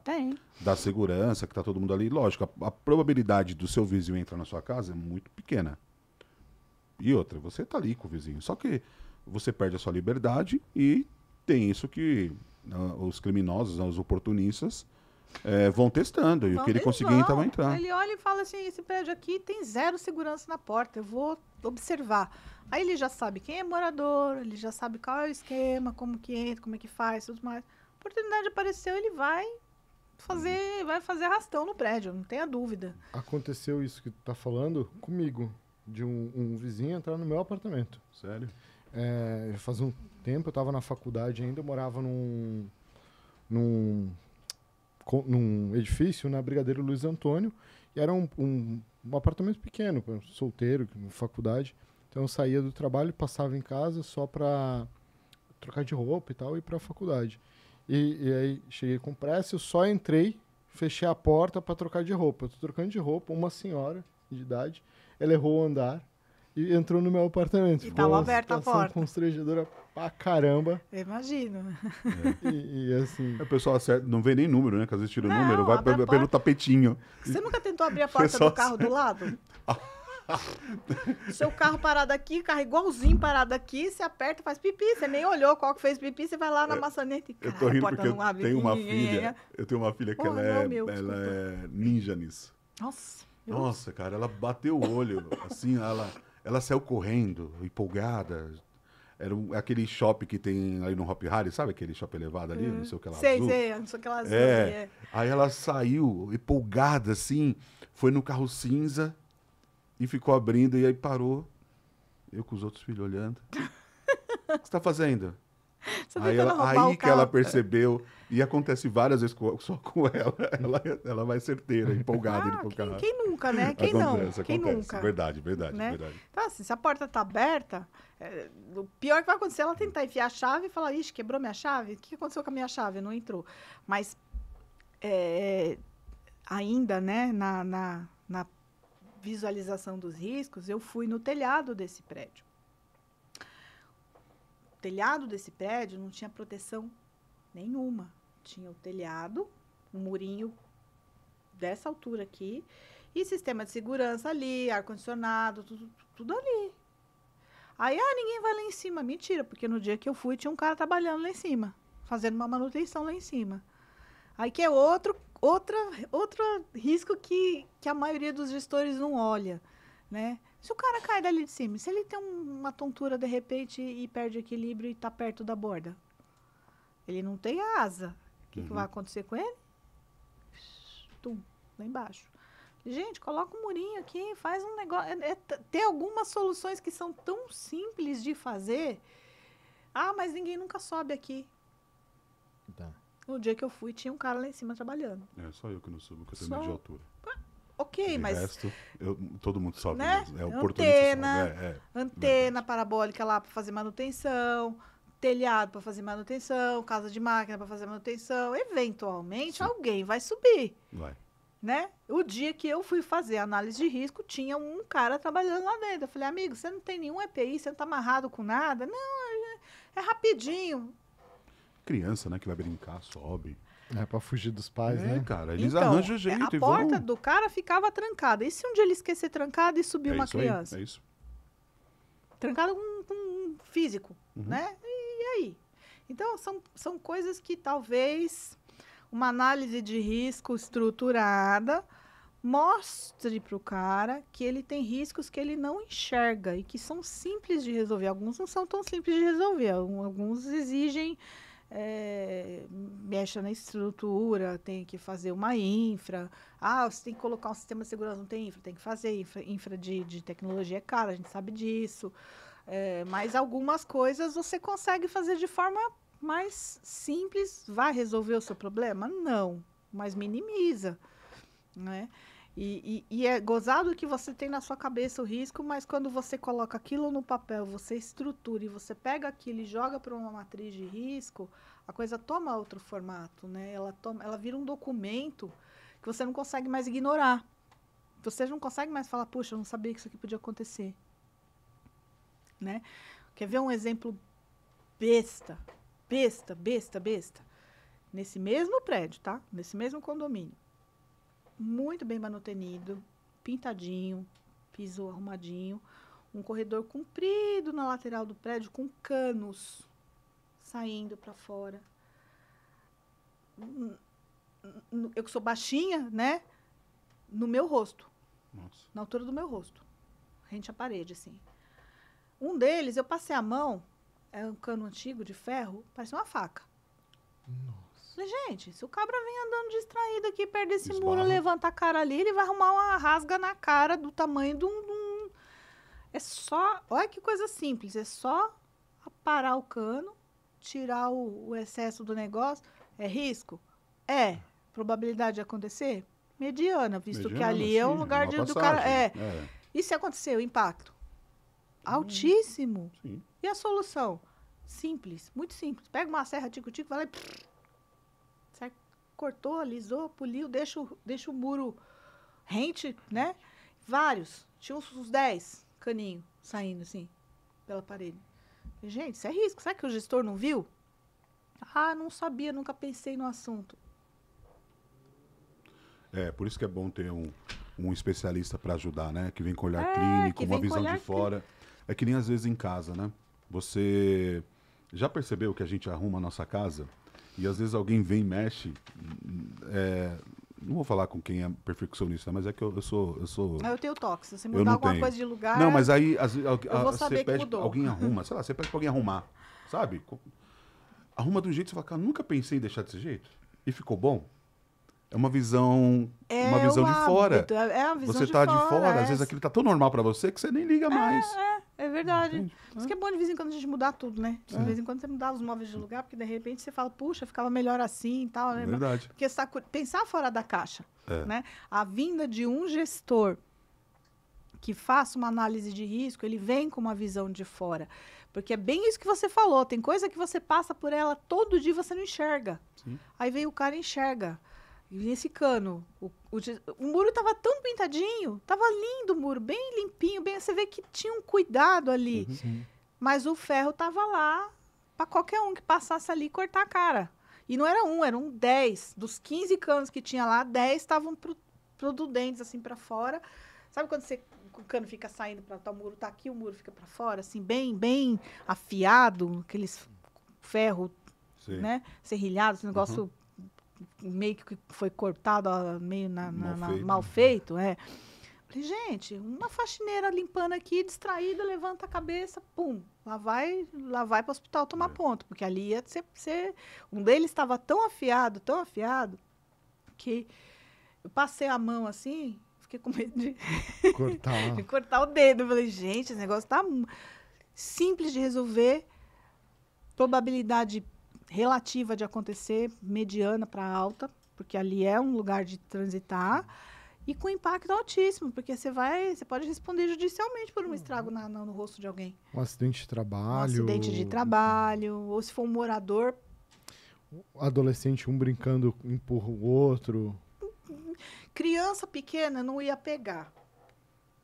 Tem. Da segurança, que tá todo mundo ali. Lógico, a probabilidade do seu vizinho entrar na sua casa é muito pequena. E outra, você tá ali com o vizinho. Só que você perde a sua liberdade e tem isso que os criminosos, os oportunistas, vão testando. E o que ele conseguir entrar, vai entrar. Ele olha e fala assim, esse prédio aqui tem zero segurança na porta, eu vou observar. Aí ele já sabe quem é morador, ele já sabe qual é o esquema, como que entra, como é que faz, tudo mais. A oportunidade apareceu, ele vai fazer arrastão no prédio, não tenha dúvida. Aconteceu isso que tu tá falando comigo, de um vizinho entrar no meu apartamento. Sério? Faz um tempo, eu estava na faculdade ainda, eu morava num edifício na Brigadeiro Luiz Antônio, e era um apartamento pequeno, solteiro, faculdade. Então eu saía do trabalho, passava em casa só para trocar de roupa e tal, e ir para a faculdade. E aí cheguei com pressa, eu só entrei, fechei a porta para trocar de roupa. Eu tô trocando de roupa, uma senhora de idade, ela errou o andar e entrou no meu apartamento. E tava aberta a porta. Constrangedora pra caramba. Eu imagino. E assim... O pessoal acerta, não vê nem número, né? Que às vezes tira o Não, número, vai abre a pelo porta. tapetinho. Você nunca tentou abrir a porta Pessoal do carro do lado? Seu carro parado aqui, carro igualzinho parado aqui, você aperta, faz pipi. Você nem olhou qual que fez pipi, você vai lá na maçaneta e Eu tô caralho, a rindo porta porque não abre. eu tenho uma filha. Eu tenho uma filha que Porra, ela não, meu, ela desculpa. é ninja nisso. Nossa. Nossa, cara, ela bateu o olho, assim, ela saiu correndo, empolgada. Era aquele shopping que tem ali no Hop Harry, sabe aquele shopping elevado ali, não sei o que lá, azul? Não sei o que lá azul. Aí ela saiu empolgada, assim, foi no carro cinza e ficou abrindo, e aí parou. Eu com os outros filhos olhando. O que você tá fazendo? Você Aí, tentando roubar o que ela carro. percebeu, e acontece várias vezes só com ela vai certeira, empolgada de ir pro carro. Quem nunca, né? Quem não? Acontece. Quem nunca? Verdade. Né? Então, assim, se a porta tá aberta, o pior que vai acontecer é ela tentar enfiar a chave e falar, ixi, quebrou minha chave? O que aconteceu com a minha chave? Não entrou. Mas, ainda, né, na visualização dos riscos, eu fui no telhado desse prédio. O telhado desse prédio não tinha proteção nenhuma. Tinha o telhado, um murinho dessa altura aqui, e sistema de segurança ali, ar-condicionado, tudo ali. Aí, ninguém vai lá em cima. Mentira, porque no dia que eu fui, tinha um cara trabalhando lá em cima, fazendo uma manutenção lá em cima. Aí que é outro risco que a maioria dos gestores não olha, né? Se o cara cai dali de cima, se ele tem uma tontura de repente e perde equilíbrio e está perto da borda, ele não tem asa. O que vai acontecer com ele? Tum. lá embaixo. Gente, coloca um murinho aqui, faz um negócio. Tem algumas soluções que são tão simples de fazer. Ah, mas ninguém nunca sobe aqui. Tá. No dia que eu fui, tinha um cara lá em cima trabalhando. Só eu que não subo, que eu tenho Só- medo de altura. Ok, De mas resto, todo mundo sobe Né? mesmo. É oportunista Antena, sobe. antena parabólica lá para fazer manutenção, telhado para fazer manutenção, casa de máquina para fazer manutenção. Eventualmente, Sim. alguém vai subir, Vai. né? O dia que eu fui fazer análise de risco, tinha um cara trabalhando lá dentro. Eu falei, amigo, você não tem nenhum EPI, você não tá amarrado com nada? Não, é rapidinho. Criança, né, que vai brincar, sobe. É pra fugir dos pais, né? Cara, eles Então, arranjam jeito a e porta vão. do cara ficava trancada. E se um dia ele esquecer trancada e subir uma Isso aí, criança? é isso. Trancada com um físico, Uhum. né? E aí? Então, são coisas que talvez uma análise de risco estruturada mostre para o cara que ele tem riscos que ele não enxerga e que são simples de resolver. Alguns não são tão simples de resolver, alguns exigem mexa na estrutura, tem que fazer uma infra. Ah, você tem que colocar um sistema de segurança, não tem infra, tem que fazer. Infra de tecnologia é cara, a gente sabe disso. Mas algumas coisas você consegue fazer de forma mais simples. Vai resolver o seu problema? Não, mas minimiza, né? E é gozado que você tem na sua cabeça o risco, mas quando você coloca aquilo no papel, você estrutura e você pega aquilo e joga para uma matriz de risco, a coisa toma outro formato, né? Ela vira um documento que você não consegue mais ignorar. Você não consegue mais falar, puxa, eu não sabia que isso aqui podia acontecer. Né? Quer ver um exemplo besta? Nesse mesmo prédio, tá? Nesse mesmo condomínio. Muito bem manutenido, pintadinho, piso arrumadinho, um corredor comprido na lateral do prédio com canos saindo para fora. Eu que sou baixinha, né? No meu rosto, Nossa. na altura do meu rosto, rente à parede, assim. Um deles, eu passei a mão, é um cano antigo de ferro, parece uma faca. Nossa. Falei, gente, se o cabra vem andando distraído aqui perto desse Esbarra. muro, levanta a cara ali, ele vai arrumar uma rasga na cara do tamanho de um... É só... Olha que coisa simples. É só aparar o cano, tirar o excesso do negócio. É risco? É. Probabilidade de acontecer? Mediana, visto que ali é um sim, lugar uma do cara... passagem. E se acontecer o impacto? Altíssimo. Sim. E a solução? Simples, muito simples. Pega uma serra, tico-tico, vai lá e... Certo? Cortou, alisou, poliu, deixa o muro rente, né? Vários. Tinha uns 10 caninhos saindo, assim, pela parede. Gente, isso é risco. Será que o gestor não viu? Ah, não sabia, nunca pensei no assunto. Por isso que é bom ter um especialista para ajudar, né? Que vem com olhar que clínico, uma vem com visão olhar de fora. É que nem às vezes em casa, né? Você já percebeu que a gente arruma a nossa casa e às vezes alguém vem e mexe. Não vou falar com quem é perfeccionista, mas é que eu sou. Eu tenho toque. Se você Eu mudar não alguma tenho. coisa de lugar... Não, mas aí eu vou saber você que pede, mudou. alguém arruma, sei lá, você pede pra alguém arrumar, sabe? Arruma de um jeito, você fala, cara, nunca pensei em deixar desse jeito. E ficou bom. É uma visão, uma visão de fora. Hábito, é uma visão Você tá de fora, às vezes é. aquilo tá tão normal pra você que você nem liga mais. É verdade. Entende? Por isso que é bom de vez em quando a gente mudar tudo, né? De vez em quando você mudar os móveis de lugar, porque de repente você fala, puxa, ficava melhor assim e tal, né? Verdade. Porque você tá pensar fora da caixa, É. né? A vinda de um gestor que faça uma análise de risco, ele vem com uma visão de fora. Porque é bem isso que você falou, tem coisa que você passa por ela todo dia e você não enxerga. Sim. Aí veio o cara e enxerga. E nesse cano, o muro estava tão pintadinho, estava lindo o muro, bem limpinho, bem, você vê que tinha um cuidado ali. Sim. Mas o ferro estava lá para qualquer um que passasse ali cortar a cara. E não era um, eram 10. Dos 15 canos que tinha lá, 10 estavam produdentes, assim, para fora. Sabe quando o cano fica saindo para o muro tá aqui, o muro fica para fora, assim, bem afiado, aqueles ferro, Sim. né, serrilhado, esse negócio meio que foi cortado, meio mal feito, Falei, gente, uma faxineira limpando aqui, distraída, levanta a cabeça, pum, lá vai para o hospital tomar ponto, porque ali ia ser... Um deles estava tão afiado, que Eu passei a mão assim, fiquei com medo de Cortar. de cortar o dedo. Eu falei, gente, esse negócio tá simples de resolver, probabilidade relativa de acontecer, mediana para alta, porque ali é um lugar de transitar, e com impacto altíssimo, porque você pode responder judicialmente por um estrago no rosto de alguém. Um acidente de Um trabalho. acidente de trabalho, ou se for um morador. Adolescente, um brincando, empurra o outro. Criança pequena não ia pegar,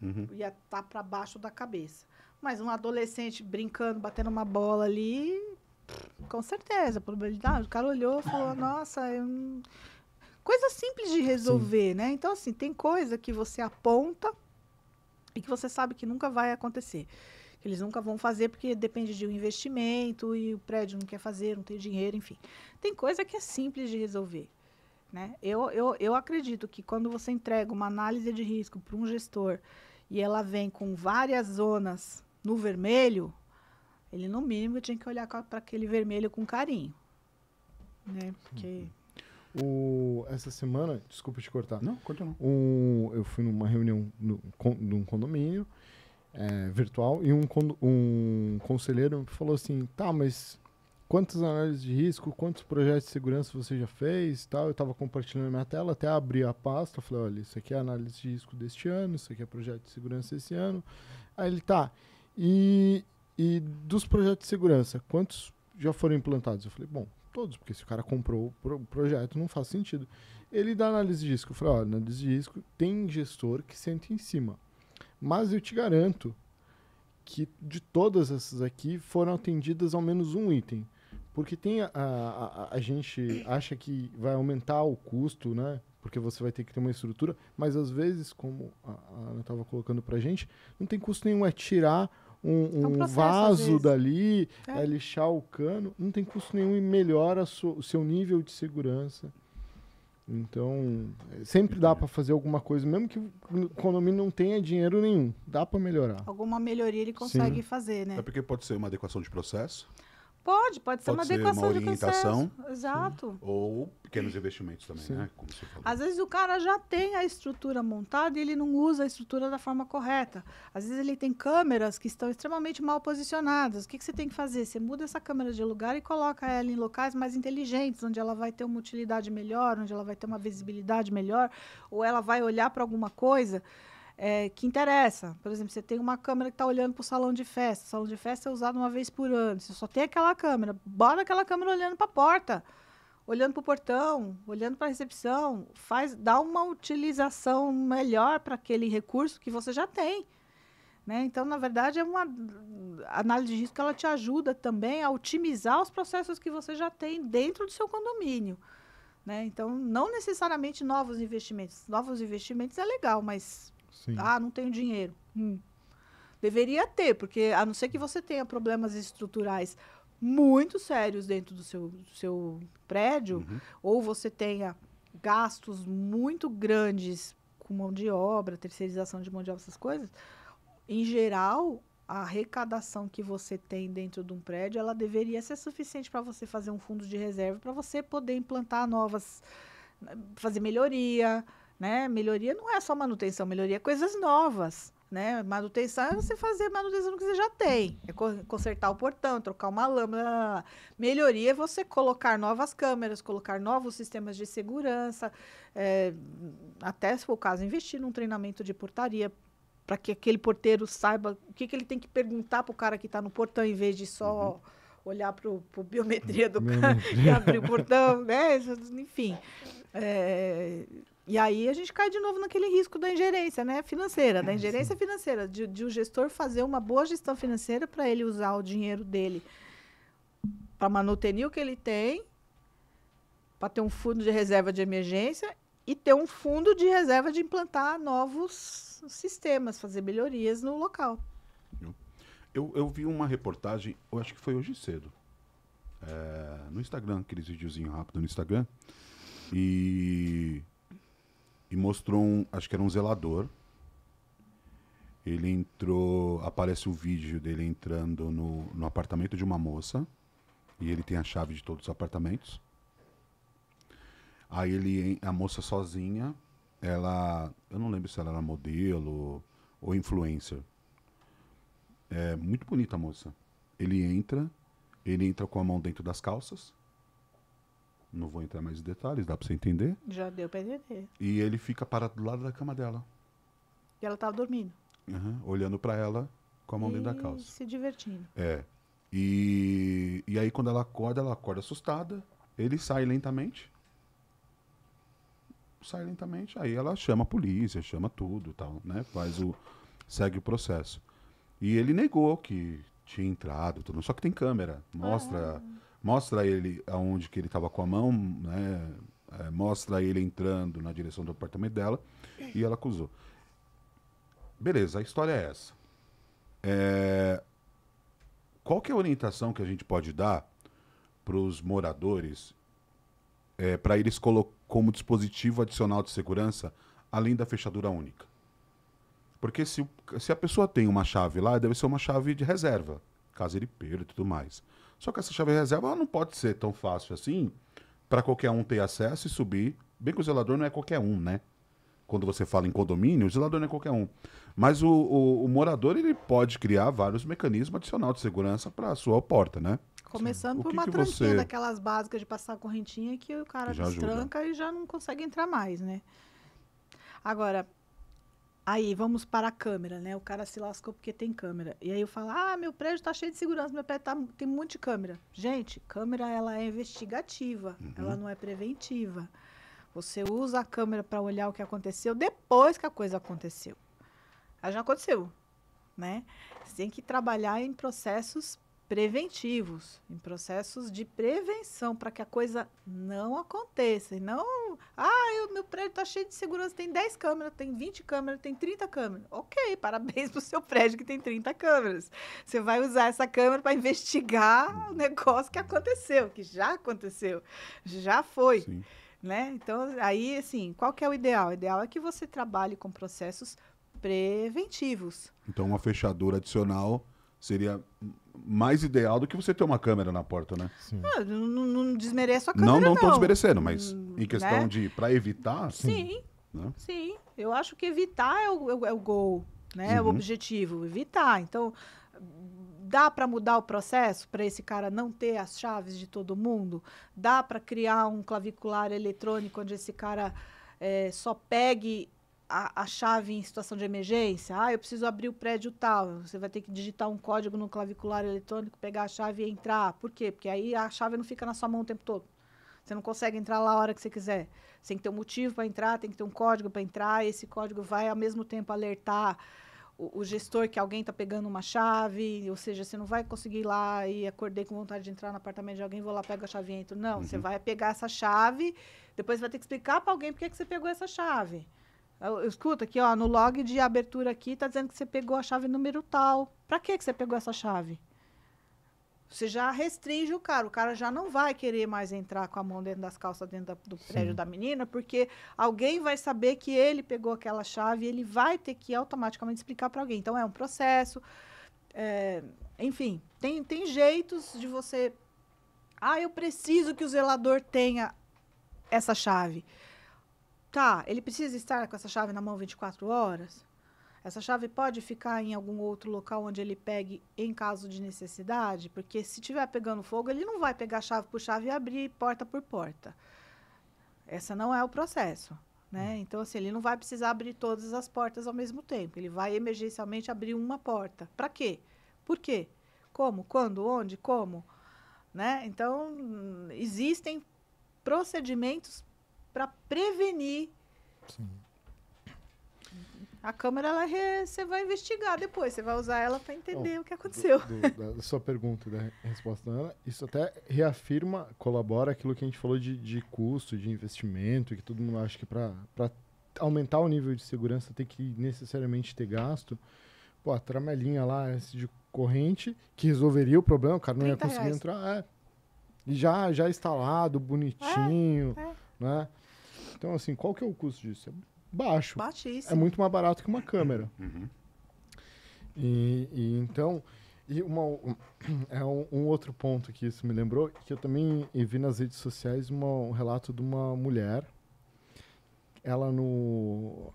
Uhum. ia estar para baixo da cabeça. Mas um adolescente brincando, batendo uma bola ali, com certeza, probabilidade. O cara olhou e falou, nossa, coisa simples de resolver, né? Então, assim, tem coisa que você aponta e que você sabe que nunca vai acontecer. Que eles nunca vão fazer porque depende de um investimento e o prédio não quer fazer, não tem dinheiro, enfim. Tem coisa que é simples de resolver, né? Eu acredito que quando você entrega uma análise de risco para um gestor e ela vem com várias zonas no vermelho, ele, no mínimo, tinha que olhar para aquele vermelho com carinho, né? Porque... Essa semana, desculpa te cortar. Não, continua. Eu fui numa reunião num condomínio virtual e um conselheiro falou assim, tá, mas quantas análises de risco, quantos projetos de segurança você já fez, tal? Eu estava compartilhando a minha tela, até abri a pasta, falei, olha, isso aqui é análise de risco deste ano, isso aqui é projeto de segurança desse ano. Aí ele, tá, e dos projetos de segurança, quantos já foram implantados? Eu falei, bom, todos, porque se o cara comprou o projeto, não faz sentido. Ele dá análise de risco. Eu falei, olha, análise de risco tem gestor que senta em cima. Mas eu te garanto que de todas essas aqui foram atendidas ao menos um item. Porque tem a gente acha que vai aumentar o custo, né? Porque você vai ter que ter uma estrutura, mas às vezes, como a Ana estava colocando pra gente, não tem custo nenhum, é tirar um processo, vaso dali, É. lixar o cano, não tem custo nenhum e melhora o seu nível de segurança. Então, sempre dá para fazer alguma coisa, mesmo que o condomínio não tenha dinheiro nenhum, dá para melhorar. alguma melhoria ele consegue Sim. fazer, né? É porque pode ser uma adequação de processo, Pode ser uma ser adequação uma de orientação. processo. Exato. ou pequenos investimentos também, Sim. né? Como você falou. Às vezes o cara já tem a estrutura montada e ele não usa a estrutura da forma correta. Às vezes ele tem câmeras que estão extremamente mal posicionadas. O que você tem que fazer? Você muda essa câmera de lugar e coloca ela em locais mais inteligentes, onde ela vai ter uma utilidade melhor, onde ela vai ter uma visibilidade melhor, ou ela vai olhar para alguma coisa que interessa. Por exemplo, você tem uma câmera que está olhando para o salão de festa. O salão de festa é usado uma vez por ano. Você só tem aquela câmera. Bota aquela câmera olhando para a porta, olhando para o portão, olhando para a recepção. Dá uma utilização melhor para aquele recurso que você já tem. Né? Então, na verdade, é uma análise de risco que ela te ajuda também a otimizar os processos que você já tem dentro do seu condomínio. Né? Então, não necessariamente novos investimentos. Novos investimentos é legal, mas... Sim. não tenho dinheiro. Deveria ter, porque a não ser que você tenha problemas estruturais muito sérios dentro do seu prédio, ou você tenha gastos muito grandes com mão de obra, terceirização de mão de obra, essas coisas, em geral, a arrecadação que você tem dentro de um prédio, ela deveria ser suficiente para você fazer um fundo de reserva, para você poder implantar fazer melhoria, né? Melhoria não é só manutenção, melhoria é coisas novas, né? Manutenção é você fazer manutenção do que você já tem, é consertar o portão, trocar uma lâmpada. Melhoria é você colocar novas câmeras, colocar novos sistemas de segurança, até, se for o caso, investir num treinamento de portaria, para que aquele porteiro saiba o que ele tem que perguntar para o cara que está no portão, em vez de só olhar para a biometria do cara e abrir o portão, né? Enfim. E aí a gente cai de novo naquele risco da ingerência, né, financeira, da ingerência financeira, de o gestor fazer uma boa gestão financeira para ele usar o dinheiro dele para manutenir o que ele tem, para ter um fundo de reserva de emergência e ter um fundo de reserva de implantar novos sistemas, fazer melhorias no local. Eu vi uma reportagem, eu acho que foi hoje cedo, no Instagram, aqueles videozinhos rápidos no Instagram, e mostrou acho que era um zelador. Ele entrou, aparece o vídeo dele entrando no apartamento de uma moça, e ele tem a chave de todos os apartamentos. Aí a moça sozinha, eu não lembro se ela era modelo ou influencer. É muito bonita a moça. Ele entra com a mão dentro das calças. Não vou entrar mais em detalhes, dá pra você entender. Já deu pra entender. E ele fica parado do lado da cama dela. E ela tava dormindo. Olhando pra ela com a mão dentro da calça. Se divertindo. E aí quando ela acorda assustada. Ele sai lentamente. Aí ela chama a polícia, chama tudo, tal, né? Segue o processo. E ele negou que tinha entrado, tudo. Só que tem câmera, mostra ele aonde que ele estava com a mão, né? Mostra ele entrando na direção do apartamento dela e ela acusou. Beleza, a história é essa. Qual que é a orientação que a gente pode dar para os moradores para eles colocar como dispositivo adicional de segurança, além da fechadura única? Porque se a pessoa tem uma chave lá, deve ser uma chave de reserva, caso ele perda e tudo mais. Só que essa chave de reserva ela não pode ser tão fácil assim para qualquer um ter acesso e subir. Bem que o zelador não é qualquer um, né? Quando você fala em condomínio, o zelador não é qualquer um. Mas o morador ele pode criar vários mecanismos adicionais de segurança para a sua porta, né? Começando por uma tranquinha daquelas básicas de passar a correntinha que o cara destranca e já não consegue entrar mais, né? Agora, aí vamos para a câmera, né? O cara se lascou porque tem câmera. E aí eu falo, meu prédio tá cheio de segurança, meu prédio tem um monte de câmera. Gente, câmera ela é investigativa, ela não é preventiva. Você usa a câmera para olhar o que aconteceu depois que a coisa aconteceu. Ela já aconteceu, né? Você tem que trabalhar em processos preventivos, em processos de prevenção, para que a coisa não aconteça. E não, meu prédio está cheio de segurança, tem 10 câmeras, tem 20 câmeras, tem 30 câmeras. Ok, parabéns para o seu prédio que tem 30 câmeras. Você vai usar essa câmera para investigar o negócio que aconteceu, que já aconteceu, já foi. Sim. Né? Então, aí, assim, qual que é o ideal? O ideal é que você trabalhe com processos preventivos. Então, uma fechadura adicional seria mais ideal do que você ter uma câmera na porta, né? Não desmereço a câmera, não estou desmerecendo, mas em questão de, para evitar... Sim, né? Sim. Eu acho que evitar é o goal, né? É o objetivo, evitar. Então, dá para mudar o processo para esse cara não ter as chaves de todo mundo? Dá para criar um clavicular eletrônico onde esse cara só pegue a chave em situação de emergência? Eu preciso abrir o prédio tal. Você vai ter que digitar um código no clavicular eletrônico, pegar a chave e entrar. Por quê? Porque aí a chave não fica na sua mão o tempo todo. Você não consegue entrar lá a hora que você quiser. Você tem que ter um motivo para entrar, tem que ter um código para entrar. Esse código vai, ao mesmo tempo, alertar o gestor que alguém está pegando uma chave. Ou seja, você não vai conseguir ir lá e acordei com vontade de entrar no apartamento de alguém, vou lá, pego a chave e entro. Não, você vai pegar essa chave, depois vai ter que explicar para alguém por que você pegou essa chave. Escuta aqui, no log de abertura aqui, está dizendo que você pegou a chave número tal. Para que você pegou essa chave? Você já restringe o cara já não vai querer mais entrar com a mão dentro das calças dentro do prédio da menina, porque alguém vai saber que ele pegou aquela chave e ele vai ter que automaticamente explicar para alguém. Então, é um processo. Enfim, tem jeitos de você... eu preciso que o zelador tenha essa chave. Tá, ele precisa estar com essa chave na mão 24 horas? Essa chave pode ficar em algum outro local onde ele pegue em caso de necessidade? Porque se estiver pegando fogo, ele não vai pegar chave por chave e abrir porta por porta. Essa não é o processo, né? Então, assim, ele não vai precisar abrir todas as portas ao mesmo tempo. Ele vai emergencialmente abrir uma porta. Para quê? Por quê? Como? Quando? Onde? Como? Né? Então, existem procedimentos para prevenir. Sim. A câmera, você vai investigar depois, você vai usar ela para entender o que aconteceu. Da sua pergunta e da resposta dela, isso até reafirma, colabora aquilo que a gente falou de custo, de investimento, que todo mundo acha que para aumentar o nível de segurança tem que necessariamente ter gasto. Pô, a tramelinha lá de corrente, que resolveria o problema, o cara não ia conseguir entrar. E já instalado, bonitinho, né? Então, assim, qual que é o custo disso? Baixo. Baixíssimo. É muito mais barato que uma câmera. Então, um outro ponto que isso me lembrou, que eu também vi nas redes sociais um relato de uma mulher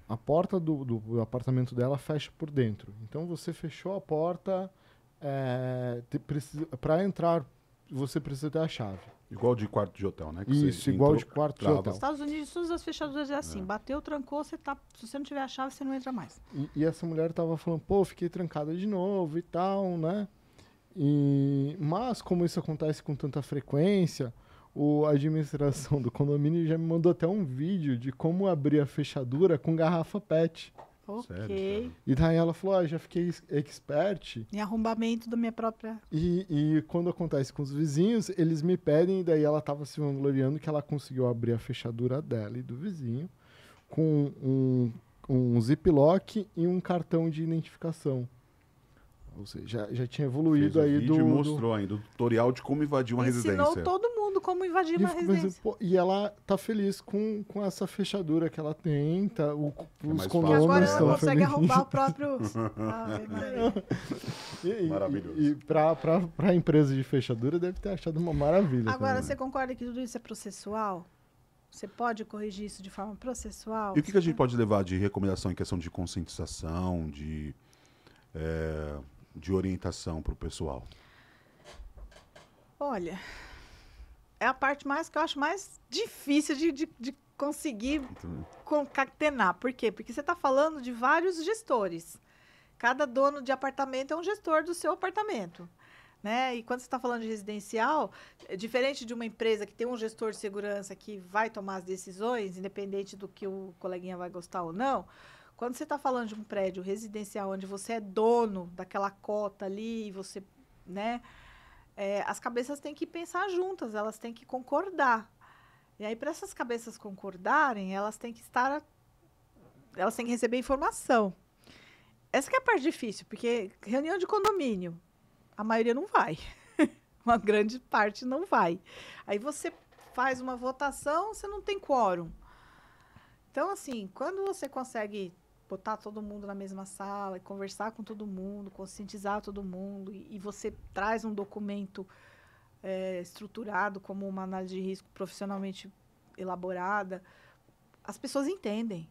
a porta do apartamento dela fecha por dentro. Então, você fechou a porta, para entrar, você precisa ter a chave. Igual de quarto de hotel, né? Que Isso, você igual entrou, de quarto de trava. hotel. Nos Estados Unidos, todas as fechaduras é assim. Bateu, trancou, se você não tiver a chave, você não entra mais. E essa mulher tava falando, pô, fiquei trancada de novo e tal, né? Mas, como isso acontece com tanta frequência, a administração do condomínio já me mandou até um vídeo de como abrir a fechadura com garrafa PET. Sério, Ok. E daí ela falou, já fiquei expert. Em arrombamento da minha própria... E quando acontece com os vizinhos, eles me pedem, e daí ela tava se vangloriando que ela conseguiu abrir a fechadura dela e do vizinho com um ziplock e um cartão de identificação. Ou seja, já tinha evoluído Fez o aí vídeo e mostrou ainda o tutorial de como invadir uma Ensinou residência. todo mundo como invadir uma residência. E ela tá feliz com essa fechadura que ela tem, tá, os mais fácil, condôminos Agora estão ela consegue felizes. arrombar o próprio... Ave Maria. Maravilhoso. E pra empresa de fechadura deve ter achado uma maravilha. Agora, também. você concorda que tudo isso é processual? Você pode corrigir isso de forma processual? E o que a gente pode levar de recomendação em questão de conscientização, de orientação para o pessoal? Olha, é a parte que eu acho mais difícil de conseguir concatenar. Por quê? Porque você está falando de vários gestores. Cada dono de apartamento é um gestor do seu apartamento. Né? E quando você está falando de residencial, diferente de uma empresa que tem um gestor de segurança que vai tomar as decisões, independente do que o coleguinha vai gostar ou não, quando você está falando de um prédio residencial onde você é dono daquela cota ali, você, né, as cabeças têm que pensar juntas, elas têm que concordar. E aí, para essas cabeças concordarem, elas têm que receber informação. Essa que é a parte difícil, porque reunião de condomínio, a maioria não vai. Uma grande parte não vai. Aí você faz uma votação, você não tem quórum. Então, assim, quando você consegue botar todo mundo na mesma sala, conversar com todo mundo, conscientizar todo mundo, e você traz um documento estruturado, como uma análise de risco profissionalmente elaborada, as pessoas entendem.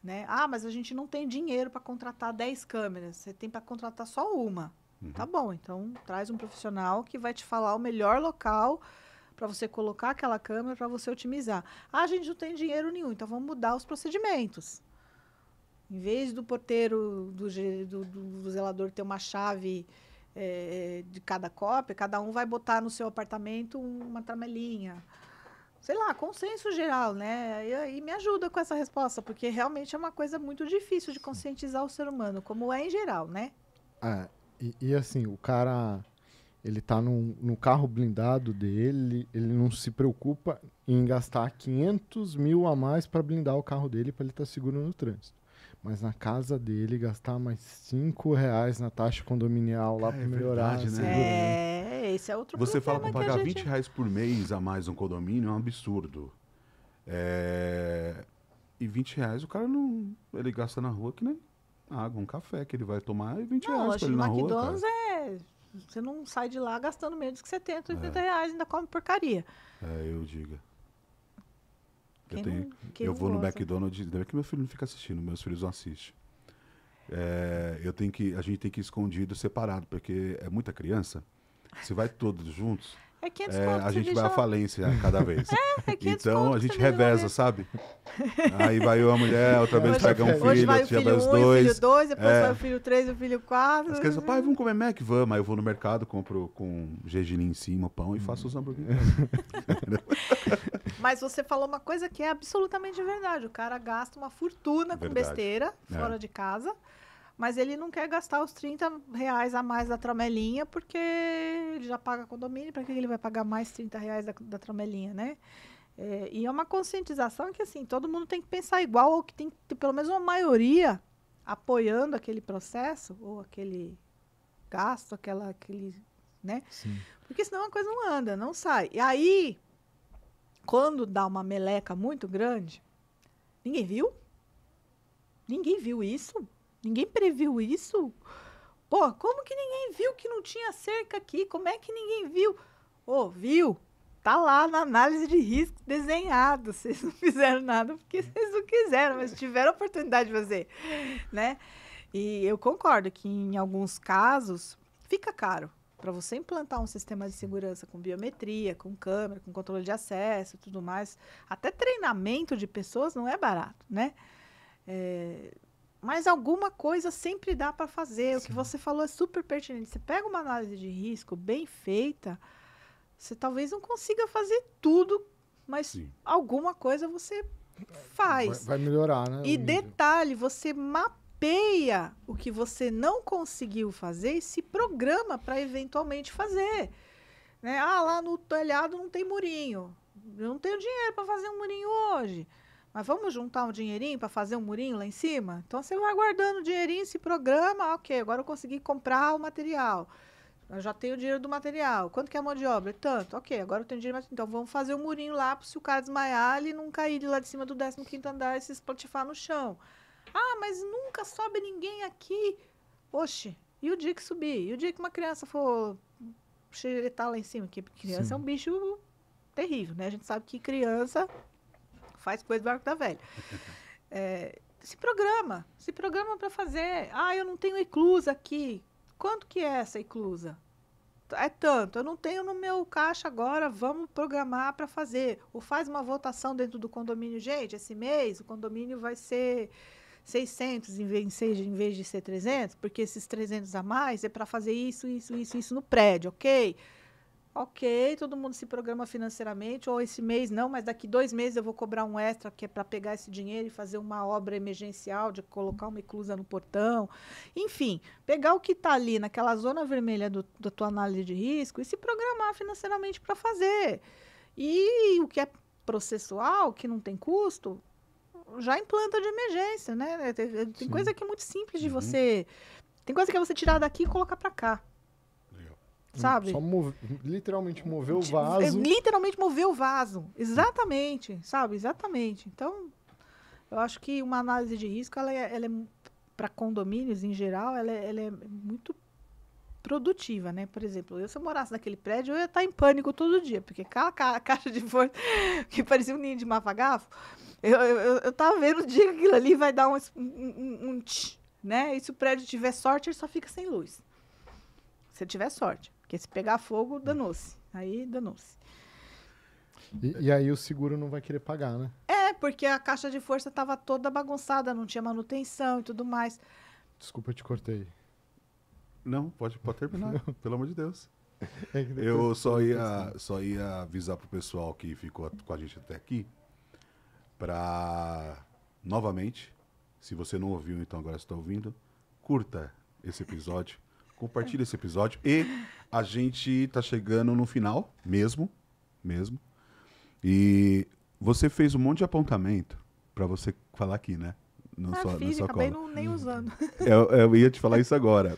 Né? Ah, mas a gente não tem dinheiro para contratar 10 câmeras, você tem para contratar só uma. Tá bom, então traz um profissional que vai te falar o melhor local para você colocar aquela câmera para você otimizar. Ah, a gente não tem dinheiro nenhum, então vamos mudar os procedimentos. Em vez do porteiro, do zelador ter uma chave de cada cópia, cada um vai botar no seu apartamento uma tramelinha. Sei lá, consenso geral, né? E me ajuda com essa resposta, porque realmente é uma coisa muito difícil de conscientizar o ser humano, como é em geral, né? E assim, o cara, ele tá no carro blindado dele, ele não se preocupa em gastar 500 mil a mais para blindar o carro dele, para ele estar seguro no trânsito. Mas na casa dele, gastar mais R$5 na taxa condominial lá para melhorar. Verdade, né? Esse é outro Você fala problema para pagar que a gente... R$20 por mês a mais um condomínio, é um absurdo. E R$20 o cara não... Ele gasta na rua que nem água, um café que ele vai tomar e R$20 Não, pra acho ele que na no rua, McDonald's cara. você não sai de lá gastando menos que 70, 80 reais, ainda come porcaria. Eu digo. Quem Eu não vou no gosta? McDonald's, ainda bem que meu filho não fica assistindo, meus filhos não assistem. A gente tem que ir escondido, separado, porque é muita criança. Se vai todos juntos, É 500 conto, a você gente deixa vai à lá. falência cada vez. É 500 Então conto, a gente você deixa lá reveza, dentro. sabe? Aí vai eu, a mulher, outra vez Hoje- pega um Hoje filho, vai o outro dia filho vai os 1 e o dois. filho 2, depois vai o filho 3 e o filho 4. As crianças, pai, vamos comer Mac? Vamos. Aí eu vou no mercado, compro com gergelim em cima, pão e faço os hambúrgueres. Mas você falou uma coisa que é absolutamente verdade. O cara gasta uma fortuna com Verdade. besteira fora de casa, mas ele não quer gastar os R$30 a mais da tramelinha, porque ele já paga condomínio, para que ele vai pagar mais R$30 da tramelinha, né? E é uma conscientização que, assim, todo mundo tem que pensar igual, ou que tem que ter pelo menos uma maioria apoiando aquele processo, ou aquele gasto, aquele, né? Sim. Porque senão a coisa não anda, não sai. E aí, quando dá uma meleca muito grande, ninguém viu? Ninguém viu isso? Ninguém previu isso? Pô, como que ninguém viu que não tinha cerca aqui? Como é que ninguém viu? Viu? Tá lá na análise de risco desenhado. Vocês não fizeram nada porque vocês não quiseram, mas tiveram a oportunidade de fazer, né? E eu concordo que em alguns casos fica caro para você implantar um sistema de segurança com biometria, com câmera, com controle de acesso e tudo mais. Até treinamento de pessoas não é barato, né? Mas alguma coisa sempre dá para fazer. Sim. O que você falou é super pertinente. Você pega uma análise de risco bem feita, você talvez não consiga fazer tudo, mas sim, alguma coisa você faz. Vai melhorar, né? E detalhe, você mapeia o que você não conseguiu fazer e se programa para eventualmente fazer. Né? Ah, lá no telhado não tem murinho. Eu não tenho dinheiro para fazer um murinho hoje. Mas vamos juntar um dinheirinho para fazer um murinho lá em cima? Então você vai guardando o dinheirinho, se programa, ok, agora eu consegui comprar o material. Eu já tenho o dinheiro do material. Quanto que é a mão de obra? Tanto. Ok, agora eu tenho dinheiro. Então vamos fazer um murinho lá para se o cara desmaiar, ele não cair de lá de cima do 15º andar e se espatifar no chão. Ah, mas nunca sobe ninguém aqui. Oxe, e o dia que subir? E o dia que uma criança for xeretar lá em cima? Porque criança sim, é um bicho terrível, né? A gente sabe que criança faz coisa do arco da velha. Se programa para fazer. Ah, eu não tenho eclusa aqui. Quanto que é essa eclusa? É tanto, eu não tenho no meu caixa agora, vamos programar para fazer. Ou faz uma votação dentro do condomínio. Gente, esse mês o condomínio vai ser 600 em vez de ser 300, porque esses 300 a mais é para fazer isso no prédio, ok? Ok, todo mundo se programa financeiramente, ou esse mês não, mas daqui 2 meses eu vou cobrar um extra, que é para pegar esse dinheiro e fazer uma obra emergencial, de colocar uma eclusa no portão. Enfim, pegar o que está ali naquela zona vermelha da tua análise de risco e se programar financeiramente para fazer. E o que é processual, que não tem custo, já implanta de emergência, né? Tem coisa que é muito simples de você... Tem coisa que é você tirar daqui e colocar para cá. Sabe? Só literalmente mover o vaso. Literalmente mover o vaso. Exatamente, sabe? Exatamente. Então, eu acho que uma análise de risco, ela é para condomínios em geral, ela é muito produtiva, né? Por exemplo, se eu morasse naquele prédio, eu ia estar em pânico todo dia, porque aquela caixa de força que parecia um ninho de mafagafo, eu tava vendo o dia que aquilo ali vai dar um tch, né? E se o prédio tiver sorte, ele só fica sem luz. Se tiver sorte. Porque se pegar fogo, danou-se. Aí, danou-se. E aí o seguro não vai querer pagar, né? Porque a caixa de força estava toda bagunçada, não tinha manutenção e tudo mais. Desculpa, eu te cortei. Não, pode terminar, pelo amor de Deus. Eu só ia avisar pro pessoal que ficou com a gente até aqui, para, novamente, se você não ouviu, então agora está ouvindo, curta esse episódio. Compartilha esse episódio. E a gente tá chegando no final, mesmo. E você fez um monte de apontamento para você falar aqui, né? Fiz, acabei nem usando. Eu ia te falar isso agora.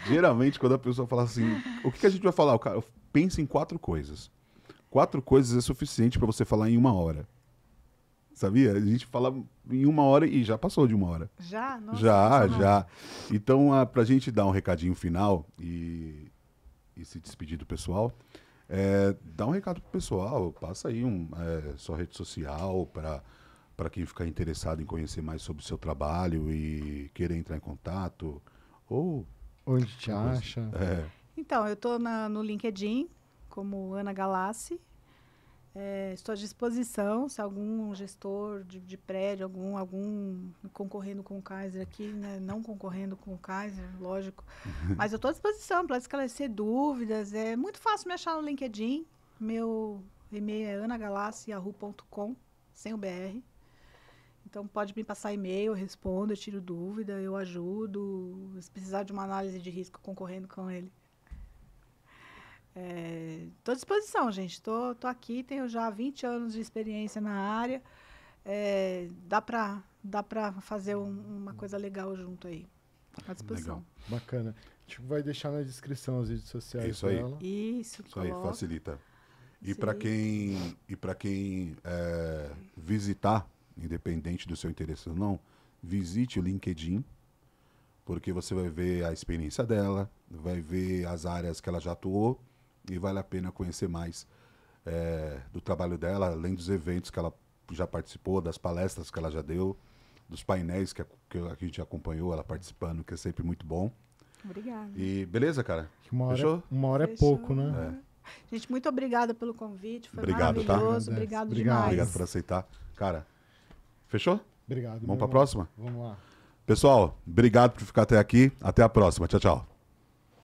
Geralmente, quando a pessoa fala assim, o que a gente vai falar? O cara pensa em 4 coisas. 4 coisas é suficiente para você falar em 1 hora. Sabia? A gente fala em 1 hora e já passou de 1 hora. Já? Nossa, já. Então, pra gente dar um recadinho final e se despedir do pessoal, dá um recado pro pessoal, passa aí sua rede social para quem ficar interessado em conhecer mais sobre o seu trabalho e querer entrar em contato. Ou onde te acha? Então, eu estou no LinkedIn como Ana Galassi. Estou à disposição, se algum gestor de prédio, algum concorrendo com o Kaiser aqui, né? Não concorrendo com o Kaiser, lógico, mas eu estou à disposição para esclarecer dúvidas. É muito fácil me achar no LinkedIn, meu e-mail é anagalassi@yahoo.com, sem o BR. Então pode me passar e-mail, eu respondo, eu tiro dúvida, eu ajudo, se precisar de uma análise de risco concorrendo com ele. Estou à disposição, gente. Estou aqui, tenho já 20 anos de experiência na área. Dá para fazer uma coisa legal junto aí. À disposição. Legal. Bacana. A gente vai deixar na descrição as redes sociais Isso aí. dela. Isso aí, facilita. E para quem visitar, independente do seu interesse ou não, visite o LinkedIn, porque você vai ver a experiência dela, vai ver as áreas que ela já atuou, e vale a pena conhecer mais do trabalho dela, além dos eventos que ela já participou, das palestras que ela já deu, dos painéis que a gente acompanhou, ela participando, que é sempre muito bom. Obrigada. E beleza, cara? Fechou? Uma hora é Fechou. pouco, né? Gente, muito obrigada pelo convite. Foi Obrigado, tá? maravilhoso. Obrigado demais. Obrigado por aceitar. Cara, fechou? Obrigado. Vamos para a próxima? Vamos lá. Pessoal, obrigado por ficar até aqui. Até a próxima. Tchau, tchau.